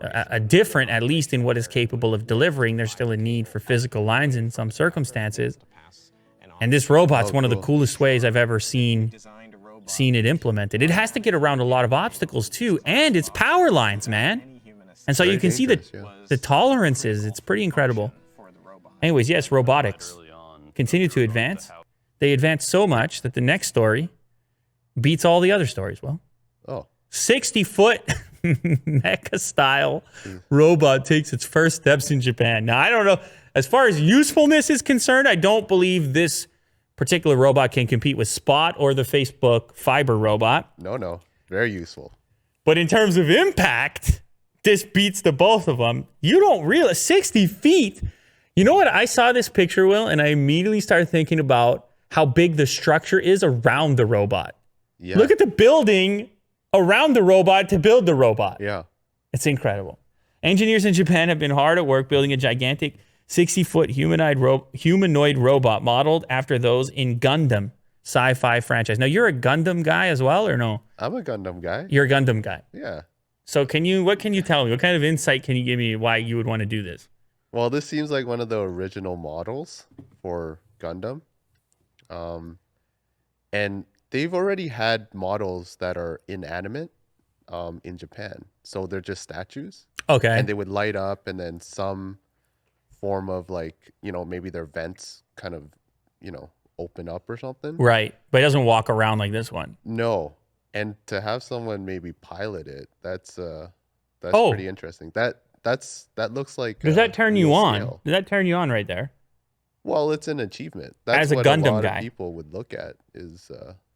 a different, at least in what is capable of delivering. There's still a need for physical lines in some circumstances. And this robot's one of the coolest ways I've ever seen it implemented. It has to get around a lot of obstacles too, and it's power lines, man. And so you can see the tolerances. It's pretty incredible. Anyways, yes, robotics continue to advance. They advance so much that the next story beats all the other stories. Well, 60-foot mecha-style robot takes its first steps in Japan. Now, I don't know. As far as usefulness is concerned, I don't believe this particular robot can compete with Spot or the Facebook Fiber robot. No. Very useful. But in terms of impact, this beats the both of them. You don't realize 60 feet. You know what? I saw this picture, Will, and I immediately started thinking about how big the structure is around the robot. Yeah. Look at the building around the robot to build the robot. Yeah. It's incredible. Engineers in Japan have been hard at work building a gigantic 60-foot humanoid robot modeled after those in Gundam sci-fi franchise. Now, you're a Gundam guy as well, or no? I'm a Gundam guy. You're a Gundam guy. Yeah. So what can you tell me? What kind of insight can you give me why you would want to do this? Well, this seems like one of the original models for Gundam. And they've already had models that are inanimate in Japan. So they're just statues. Okay. And they would light up, and then some form of maybe their vents kind of, open up or something. Right. But it doesn't walk around like this one. No. And to have someone maybe pilot it, that's pretty interesting. That looks like. Does that turn you on? Scale. Does that turn you on right there? Well, it's an achievement. That's as a what Gundam a lot guy, of people would look at is,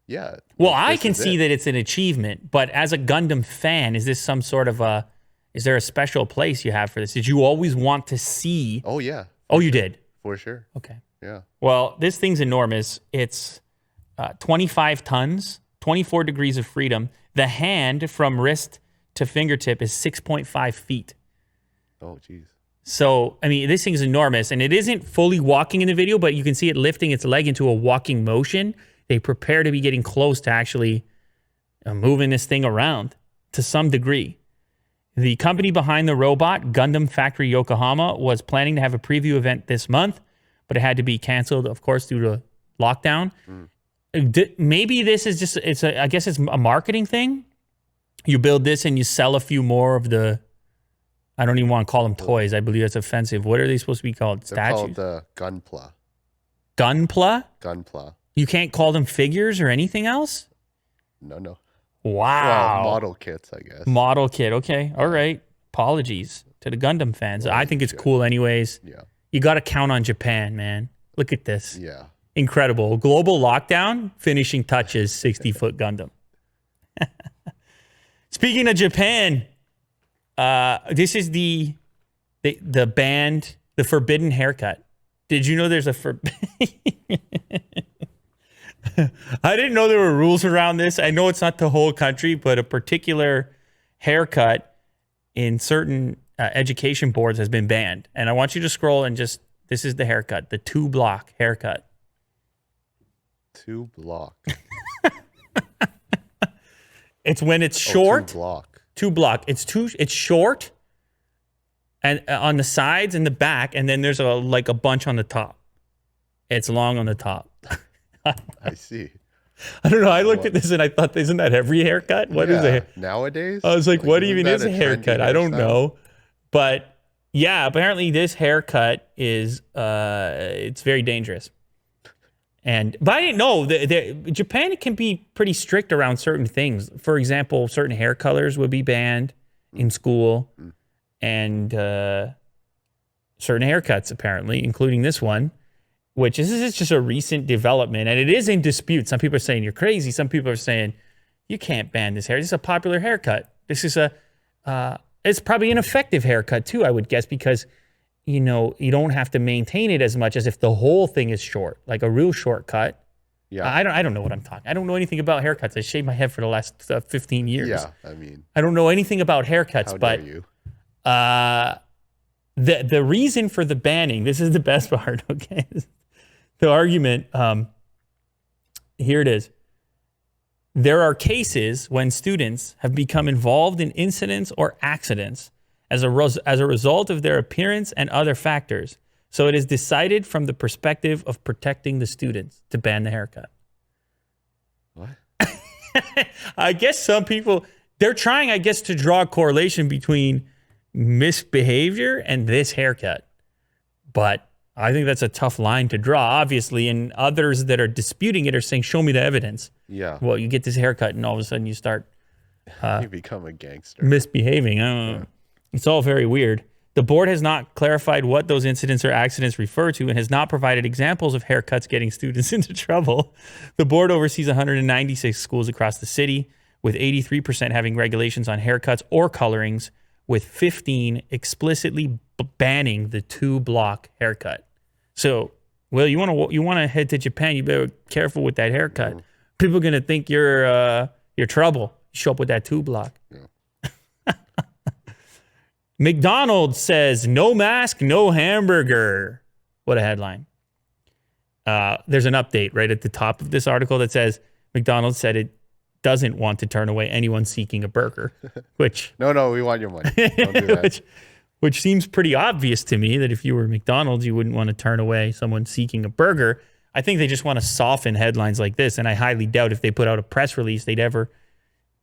yeah. Well, I can see that it's an achievement, but as a Gundam fan, is this some sort of is there a special place you have for this? Did you always want to see? Oh, yeah. Oh, you did? For sure. Okay. Yeah. Well, this thing's enormous. It's 25 tons, 24 degrees of freedom. The hand from wrist to fingertip is 6.5 feet. Oh, geez. So, I mean, this thing's enormous, and it isn't fully walking in the video, but you can see it lifting its leg into a walking motion. They prepare to be getting close to actually moving this thing around to some degree. The company behind the robot, Gundam Factory Yokohama, was planning to have a preview event this month, but it had to be canceled, of course, due to lockdown. Maybe this is just, I guess it's a marketing thing. You build this and you sell a few more of the, I don't even want to call them toys. I believe that's offensive. What are they supposed to be called? They're Statues? called the Gunpla. Gunpla? Gunpla. You can't call them figures or anything else? No. Wow. Well, model kits, I guess. Model kit. Okay. All right. Apologies to the Gundam fans. I think it's cool anyways. Yeah. You got to count on Japan, man. Look at this. Yeah. Incredible. Global lockdown, finishing touches, 60-foot Gundam. Speaking of Japan, this is the banned, the forbidden haircut. Did you know there's a I didn't know there were rules around this. I know it's not the whole country, but a particular haircut in certain education boards has been banned. And I want you to scroll and this is the haircut, the 2-block haircut. 2-block. It's when it's short. 2-block. 2 block. It's short and on the sides and the back, and then there's a bunch on the top. It's long on the top. I see. I don't know. I looked at this and I thought, isn't that every haircut? What is it? Nowadays? I was like, what even is that a trendy haircut? I don't hairstyle? know. But yeah, apparently this haircut is it's very dangerous. But I didn't know Japan can be pretty strict around certain things. For example, certain hair colors would be banned in school, and certain haircuts apparently, including this one, which is just a recent development, and it is in dispute. Some people are saying you're crazy. Some people are saying you can't ban this hair. This is a popular haircut. This is it's probably an effective haircut too, I would guess, because you don't have to maintain it as much as if the whole thing is short, like a real short cut. Yeah, I don't know what I'm talking. I don't know anything about haircuts. I shaved my head for the last 15 years. Yeah, I mean, I don't know anything about haircuts, how but dare you? The reason for the banning. This is the best part. Okay. The argument, here it is. There are cases when students have become involved in incidents or accidents as a result of their appearance and other factors. So it is decided from the perspective of protecting the students to ban the haircut. What? I guess some people, they're trying, I guess, to draw a correlation between misbehavior and this haircut. But I think that's a tough line to draw, obviously, and others that are disputing it are saying, show me the evidence. Yeah. Well, you get this haircut and all of a sudden you start You become a gangster. misbehaving. I don't know. It's all very weird. The board has not clarified what those incidents or accidents refer to and has not provided examples of haircuts getting students into trouble. The board oversees 196 schools across the city, with 83% having regulations on haircuts or colorings, with 15 explicitly banning the 2-block haircut. So, Will, you want to head to Japan, you better be careful with that haircut. People are going to think you're trouble. You show up with that 2-block. Yeah. McDonald's says no mask, no hamburger. What a headline. There's an update right at the top of this article that says McDonald's said it doesn't want to turn away anyone seeking a burger, which No, we want your money. Don't do that. which seems pretty obvious to me that if you were McDonald's, you wouldn't want to turn away someone seeking a burger. I think they just want to soften headlines like this, and I highly doubt if they put out a press release, they'd ever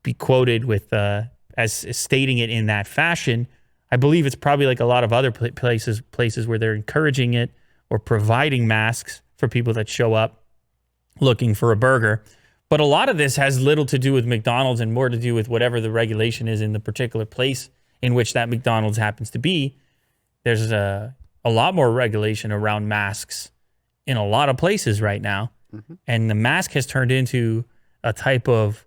be quoted with as stating it in that fashion. I believe it's probably like a lot of other places where they're encouraging it or providing masks for people that show up looking for a burger. But a lot of this has little to do with McDonald's and more to do with whatever the regulation is in the particular place in which that McDonald's happens to be. There's a lot more regulation around masks in a lot of places right now. Mm-hmm. And the mask has turned into a type of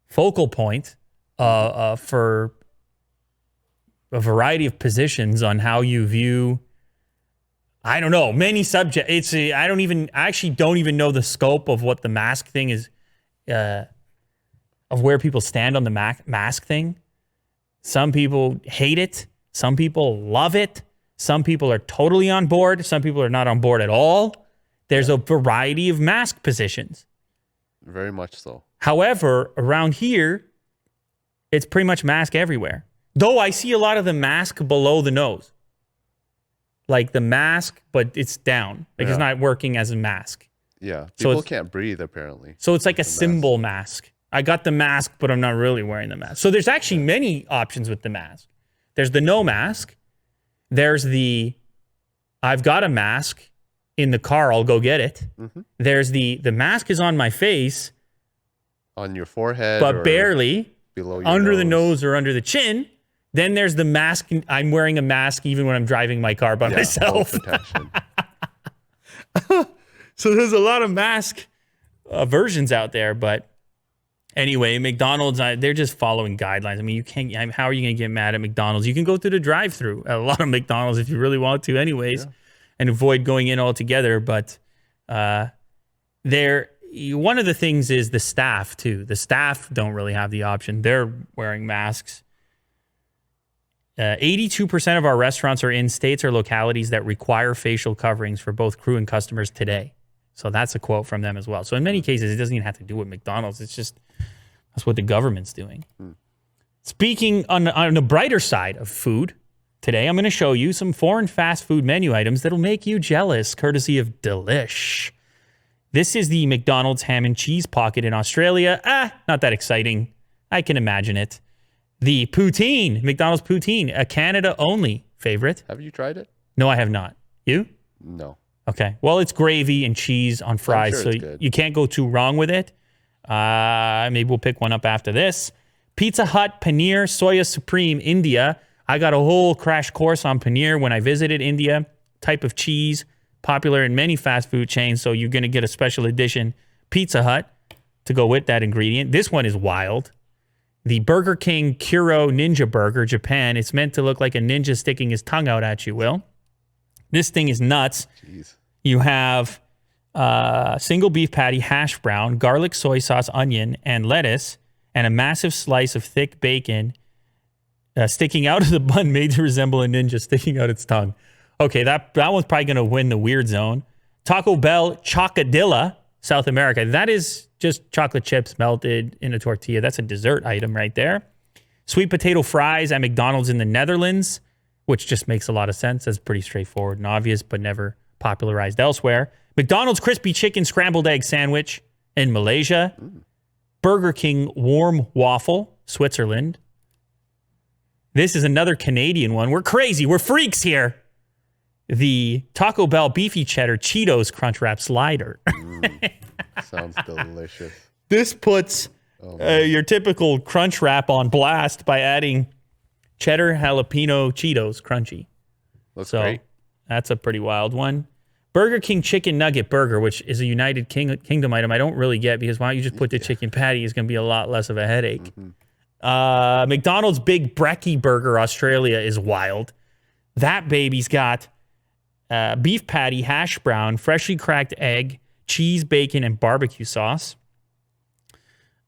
focal point for a variety of positions on how you view, I don't know, many subjects. I actually don't even know the scope of what the mask thing is, of where people stand on the mask thing. Some people hate it. Some people love it. Some people are totally on board. Some people are not on board at all. There's a variety of mask positions. Very much so. However, around here, it's pretty much mask everywhere. Though I see a lot of the mask below the nose. Like the mask, but it's down. Like it's not working as a mask. Yeah. So People can't breathe, apparently. So it's like a symbol mask. I got the mask, but I'm not really wearing the mask. So there's actually many options with the mask. There's the no mask. There's the I've got a mask in the car, I'll go get it. Mm-hmm. There's the mask is on my face. On your forehead. But barely. Below your under the nose or under the chin. Then there's the mask. I'm wearing a mask even when I'm driving my car by myself. Full protection. So there's a lot of mask versions out there. But anyway, McDonald's, they're just following guidelines. I mean, you can't. How are you going to get mad at McDonald's? You can go through the drive-through at a lot of McDonald's if you really want to, anyways, and avoid going in altogether. But one of the things is the staff too. The staff don't really have the option. They're wearing masks. 82% of our restaurants are in states or localities that require facial coverings for both crew and customers today. So that's a quote from them as well. So in many cases, it doesn't even have to do with McDonald's. It's just, that's what the government's doing. Speaking on the brighter side of food, today I'm going to show you some foreign fast food menu items that'll make you jealous, courtesy of Delish. This is the McDonald's ham and cheese pocket in Australia. Not that exciting. I can imagine it. The poutine, McDonald's poutine, a Canada-only favorite. Have you tried it? No, I have not. You? No. Okay. Well, it's gravy and cheese on fries, sure so it's good. you can't go too wrong with it. Maybe we'll pick one up after this. Pizza Hut Paneer Soya Supreme, India. I got a whole crash course on paneer when I visited India. Type of cheese, popular in many fast food chains, so you're going to get a special edition Pizza Hut to go with that ingredient. This one is wild. The Burger King Kuro Ninja Burger, Japan. It's meant to look like a ninja sticking his tongue out at you, Will. This thing is nuts. Jeez. You have single beef patty, hash brown, garlic, soy sauce, onion, and lettuce, and a massive slice of thick bacon sticking out of the bun made to resemble a ninja sticking out its tongue. Okay, that one's probably going to win the weird zone. Taco Bell Chocadilla, South America. That is just chocolate chips melted in a tortilla. That's a dessert item right there. Sweet potato fries at McDonald's in the Netherlands, which just makes a lot of sense. That's pretty straightforward and obvious, but never popularized elsewhere. McDonald's crispy chicken scrambled egg sandwich in Malaysia. Burger King warm waffle, Switzerland. This is another Canadian one. We're crazy. We're freaks here. The Taco Bell beefy cheddar Cheetos Crunchwrap slider. Sounds delicious. This puts your typical Crunchwrap on blast by adding cheddar jalapeno Cheetos crunchy. Looks great. That's a pretty wild one. Burger King Chicken Nugget Burger, which is a United Kingdom item I don't really get, because why don't you just put the chicken patty? It's going to be a lot less of a headache. McDonald's Big Brekkie Burger, Australia, is wild. That baby's got beef patty, hash brown, freshly cracked egg, cheese, bacon, and barbecue sauce.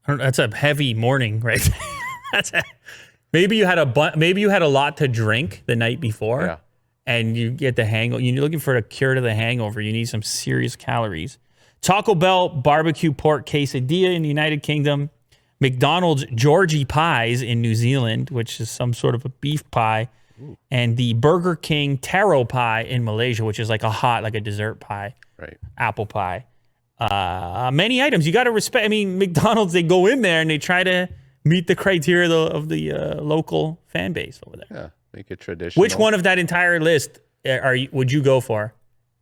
That's a heavy morning, right? Maybe you had a lot to drink the night before. Yeah. And you get the hangover. You're looking for a cure to the hangover. You need some serious calories. Taco Bell barbecue pork quesadilla in the United Kingdom. McDonald's Georgie pies in New Zealand, which is some sort of a beef pie. Ooh. And the Burger King taro pie in Malaysia, which is like a dessert pie. Right. Apple pie. Many items. You got to respect. I mean, McDonald's, they go in there and they try to meet the criteria of the local fan base over there. Yeah. Make it traditional. Which one of that entire list would you go for?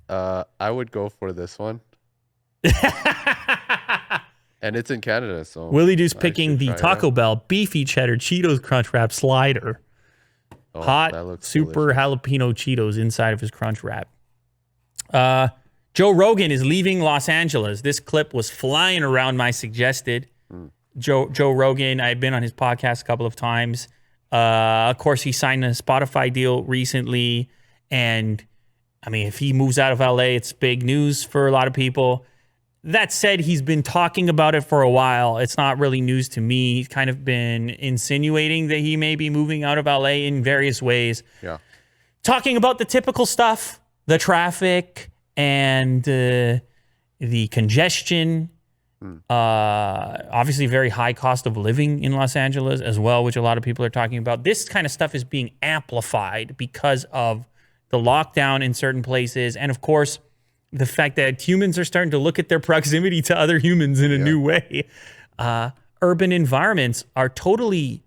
I would go for this one. And it's in Canada, so Willie Deuce picking the Taco Bell beefy cheddar Cheetos Crunchwrap slider. Hot, super delicious jalapeno Cheetos inside of his Crunchwrap. Joe Rogan is leaving Los Angeles. This clip was flying around my suggested. Joe Rogan, I've been on his podcast a couple of times. Of course, he signed a Spotify deal recently. And, I mean, if he moves out of LA, it's big news for a lot of people. That said, he's been talking about it for a while. It's not really news to me. He's kind of been insinuating that he may be moving out of LA in various ways. Yeah. Talking about the typical stuff, the traffic and the congestion. Obviously very high cost of living in Los Angeles as well, which a lot of people are talking about. This kind of stuff is being amplified because of the lockdown in certain places. And of course, the fact that humans are starting to look at their proximity to other humans in a new way. Urban environments are totally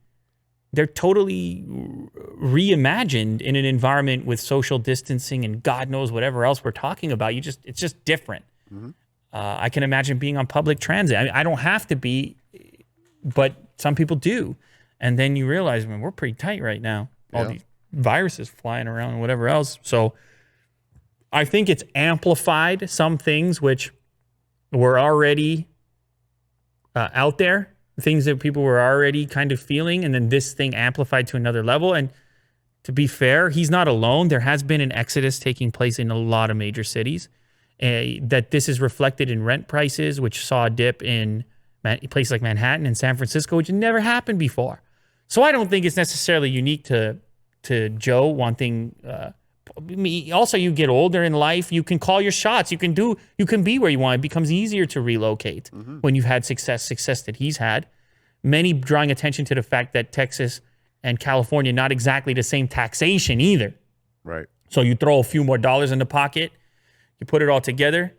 reimagined in an environment with social distancing and God knows whatever else we're talking about. It's just different. Mm-hmm. I can imagine being on public transit. I don't have to be, but some people do. And then you realize, man, we're pretty tight right now. All these viruses flying around and whatever else. So I think it's amplified some things which were already out there, things that people were already kind of feeling. And then this thing amplified to another level. And to be fair, he's not alone. There has been an exodus taking place in a lot of major cities. That this is reflected in rent prices, which saw a dip in places like Manhattan and San Francisco, which had never happened before. So I don't think it's necessarily unique to Joe wanting. Also, you get older in life, you can call your shots. You can be where you want. It becomes easier to relocate when you've had success that he's had. Many drawing attention to the fact that Texas and California not exactly the same taxation either. Right. So you throw a few more dollars in the pocket, you put it all together.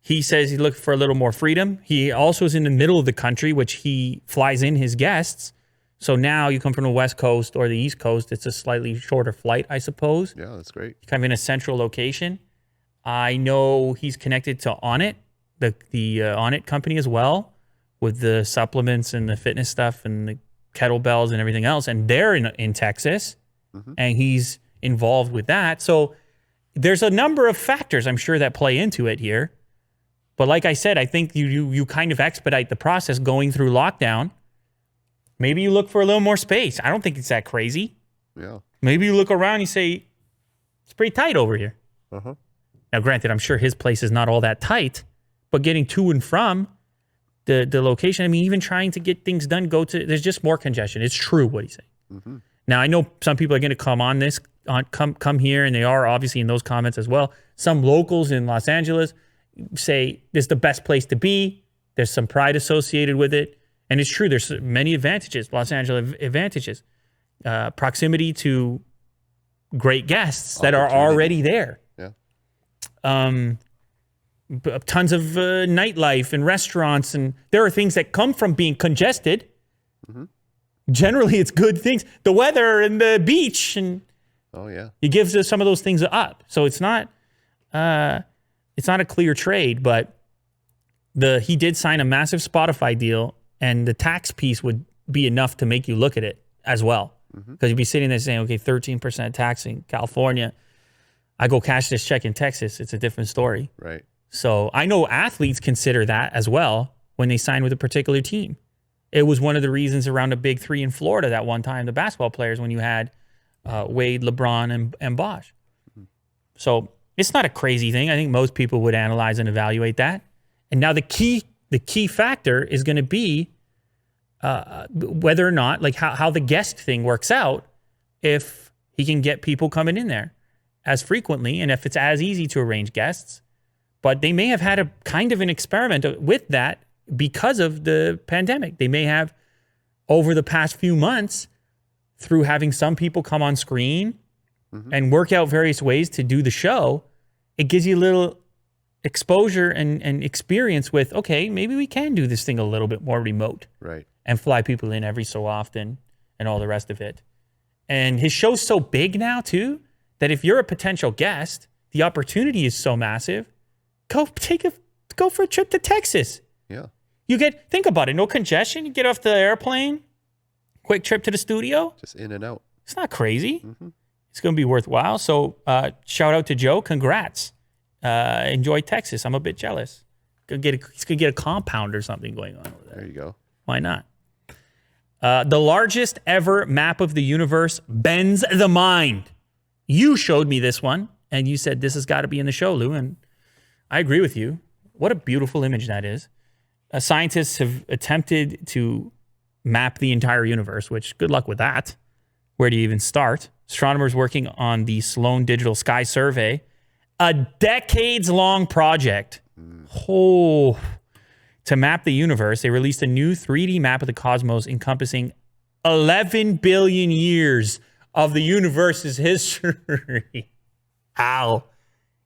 He says he's looking for a little more freedom. He also is in the middle of the country, which he flies in his guests. So now you come from the West Coast or the East Coast, it's a slightly shorter flight, I suppose. Yeah, that's great. You're kind of in a central location. I know he's connected to Onnit, the Onnit company as well, with the supplements and the fitness stuff and the kettlebells and everything else. And they're in Texas, and he's involved with that. So there's a number of factors, I'm sure, that play into it here. But like I said, I think you kind of expedite the process going through lockdown. Maybe you look for a little more space. I don't think it's that crazy. Yeah. Maybe you look around and you say, it's pretty tight over here. Uh-huh. Now, granted, I'm sure his place is not all that tight, but getting to and from the location, I mean, even trying to get things done, there's just more congestion. It's true what he's saying. Now, I know some people are going to come here, and they are obviously in those comments as well. Some locals in Los Angeles say this is the best place to be. There's some pride associated with it. And it's true. There's many advantages, Los Angeles advantages. Proximity to great guests that are already there. Yeah. Tons of nightlife and restaurants. And there are things that come from being congested. Generally, it's good things. The weather and the beach. And Oh, yeah. he gives some of those things up. So it's not a clear trade, but he did sign a massive Spotify deal, and the tax piece would be enough to make you look at it as well. Because you'd be sitting there saying, okay, 13% tax in California. I go cash this check in Texas. It's a different story. Right. So I know athletes consider that as well when they sign with a particular team. It was one of the reasons around the big three in Florida that one time, the basketball players, when you had Wade, LeBron, and Bosh. So it's not a crazy thing. I think most people would analyze and evaluate that. And now the key factor is going to be whether or not, like how the guest thing works out, if he can get people coming in there as frequently, and if it's as easy to arrange guests. But they may have had a kind of an experiment with that because of the pandemic. They may have, over the past few months, through having some people come on screen and work out various ways to do the show, it gives you a little exposure and experience with, okay, maybe we can do this thing a little bit more remote. Right. And fly people in every so often and all the rest of it. And his show's so big now, too, that if you're a potential guest, the opportunity is so massive. Go for a trip to Texas. Yeah. Think about it, no congestion. You get off the airplane, quick trip to the studio. Just in and out. It's not crazy. It's going to be worthwhile. So shout out to Joe. Congrats. Enjoy Texas. I'm a bit jealous. He's going to get a compound or something going on over there. There you go. Why not? The largest ever map of the universe bends the mind. You showed me this one, and you said this has got to be in the show, Lou, and I agree with you. What a beautiful image that is. Scientists have attempted to map the entire universe, which good luck with that. Where do you even start? Astronomers working on the Sloan Digital Sky Survey, a decades-long project. To map the universe, they released a new 3D map of the cosmos encompassing 11 billion years of the universe's history. How?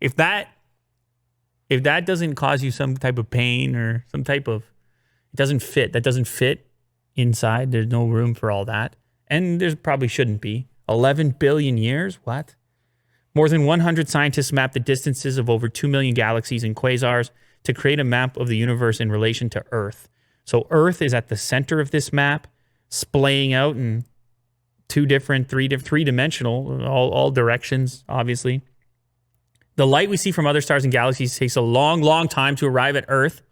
If that doesn't cause you some type of pain or some type of, that doesn't fit inside. There's no room for all that. And there probably shouldn't be. 11 billion years? What? More than 100 scientists mapped the distances of over 2 million galaxies and quasars to create a map of the universe in relation to Earth. So Earth is at the center of this map, splaying out in three-dimensional, all directions, obviously. The light we see from other stars and galaxies takes a long, long time to arrive at Earth.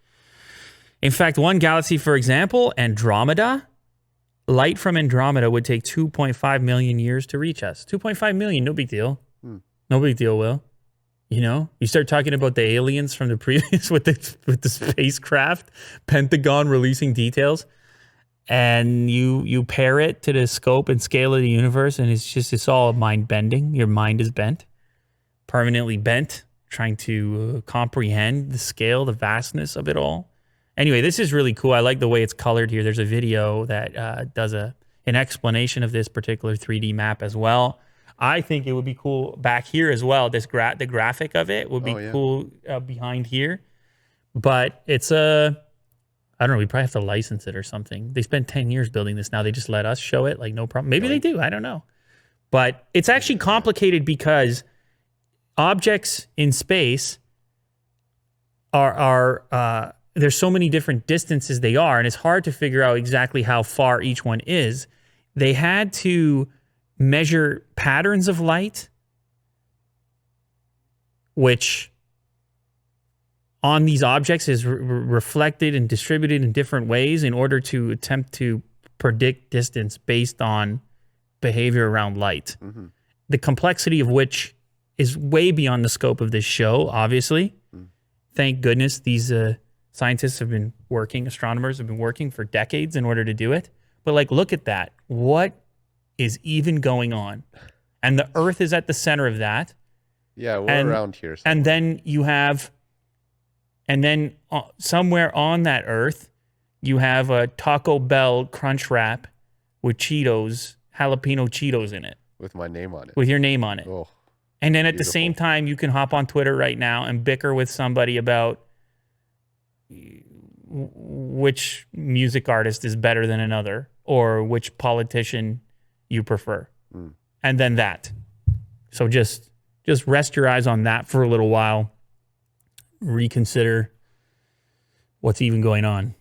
In fact, one galaxy, for example, Andromeda, light from Andromeda would take 2.5 million years to reach us. 2.5 million, no big deal. No big deal, Will. You know, you start talking about the aliens from the previous with the spacecraft, Pentagon releasing details, and you pair it to the scope and scale of the universe, and it's all mind bending. Your mind is bent, permanently bent, trying to comprehend the scale, the vastness of it all. Anyway, this is really cool. I like the way it's colored here. There's a video that does an explanation of this particular 3D map as well. I think it would be cool back here as well. The graphic of it would be cool behind here. But it's I don't know. We probably have to license it or something. They spent 10 years building this. Now they just let us show it. Like, no problem. Maybe they do. I don't know. But it's actually complicated because objects in space are there's so many different distances they are, and it's hard to figure out exactly how far each one is. They had to measure patterns of light, which on these objects is reflected and distributed in different ways in order to attempt to predict distance based on behavior around light. Mm-hmm. The complexity of which is way beyond the scope of this show, obviously. Thank goodness these scientists have been working, astronomers have been working for decades in order to do it. But like, look at that. What is even going on? And the Earth is at the center of that. Yeah, we're around here somewhere. And then you have, somewhere on that Earth, you have a Taco Bell Crunch Wrap with Cheetos, jalapeno Cheetos in it. With my name on it. With your name on it. Oh, and then at the same time, you can hop on Twitter right now and bicker with somebody about which music artist is better than another or which politician you prefer. And then that. So just rest your eyes on that for a little while. Reconsider what's even going on.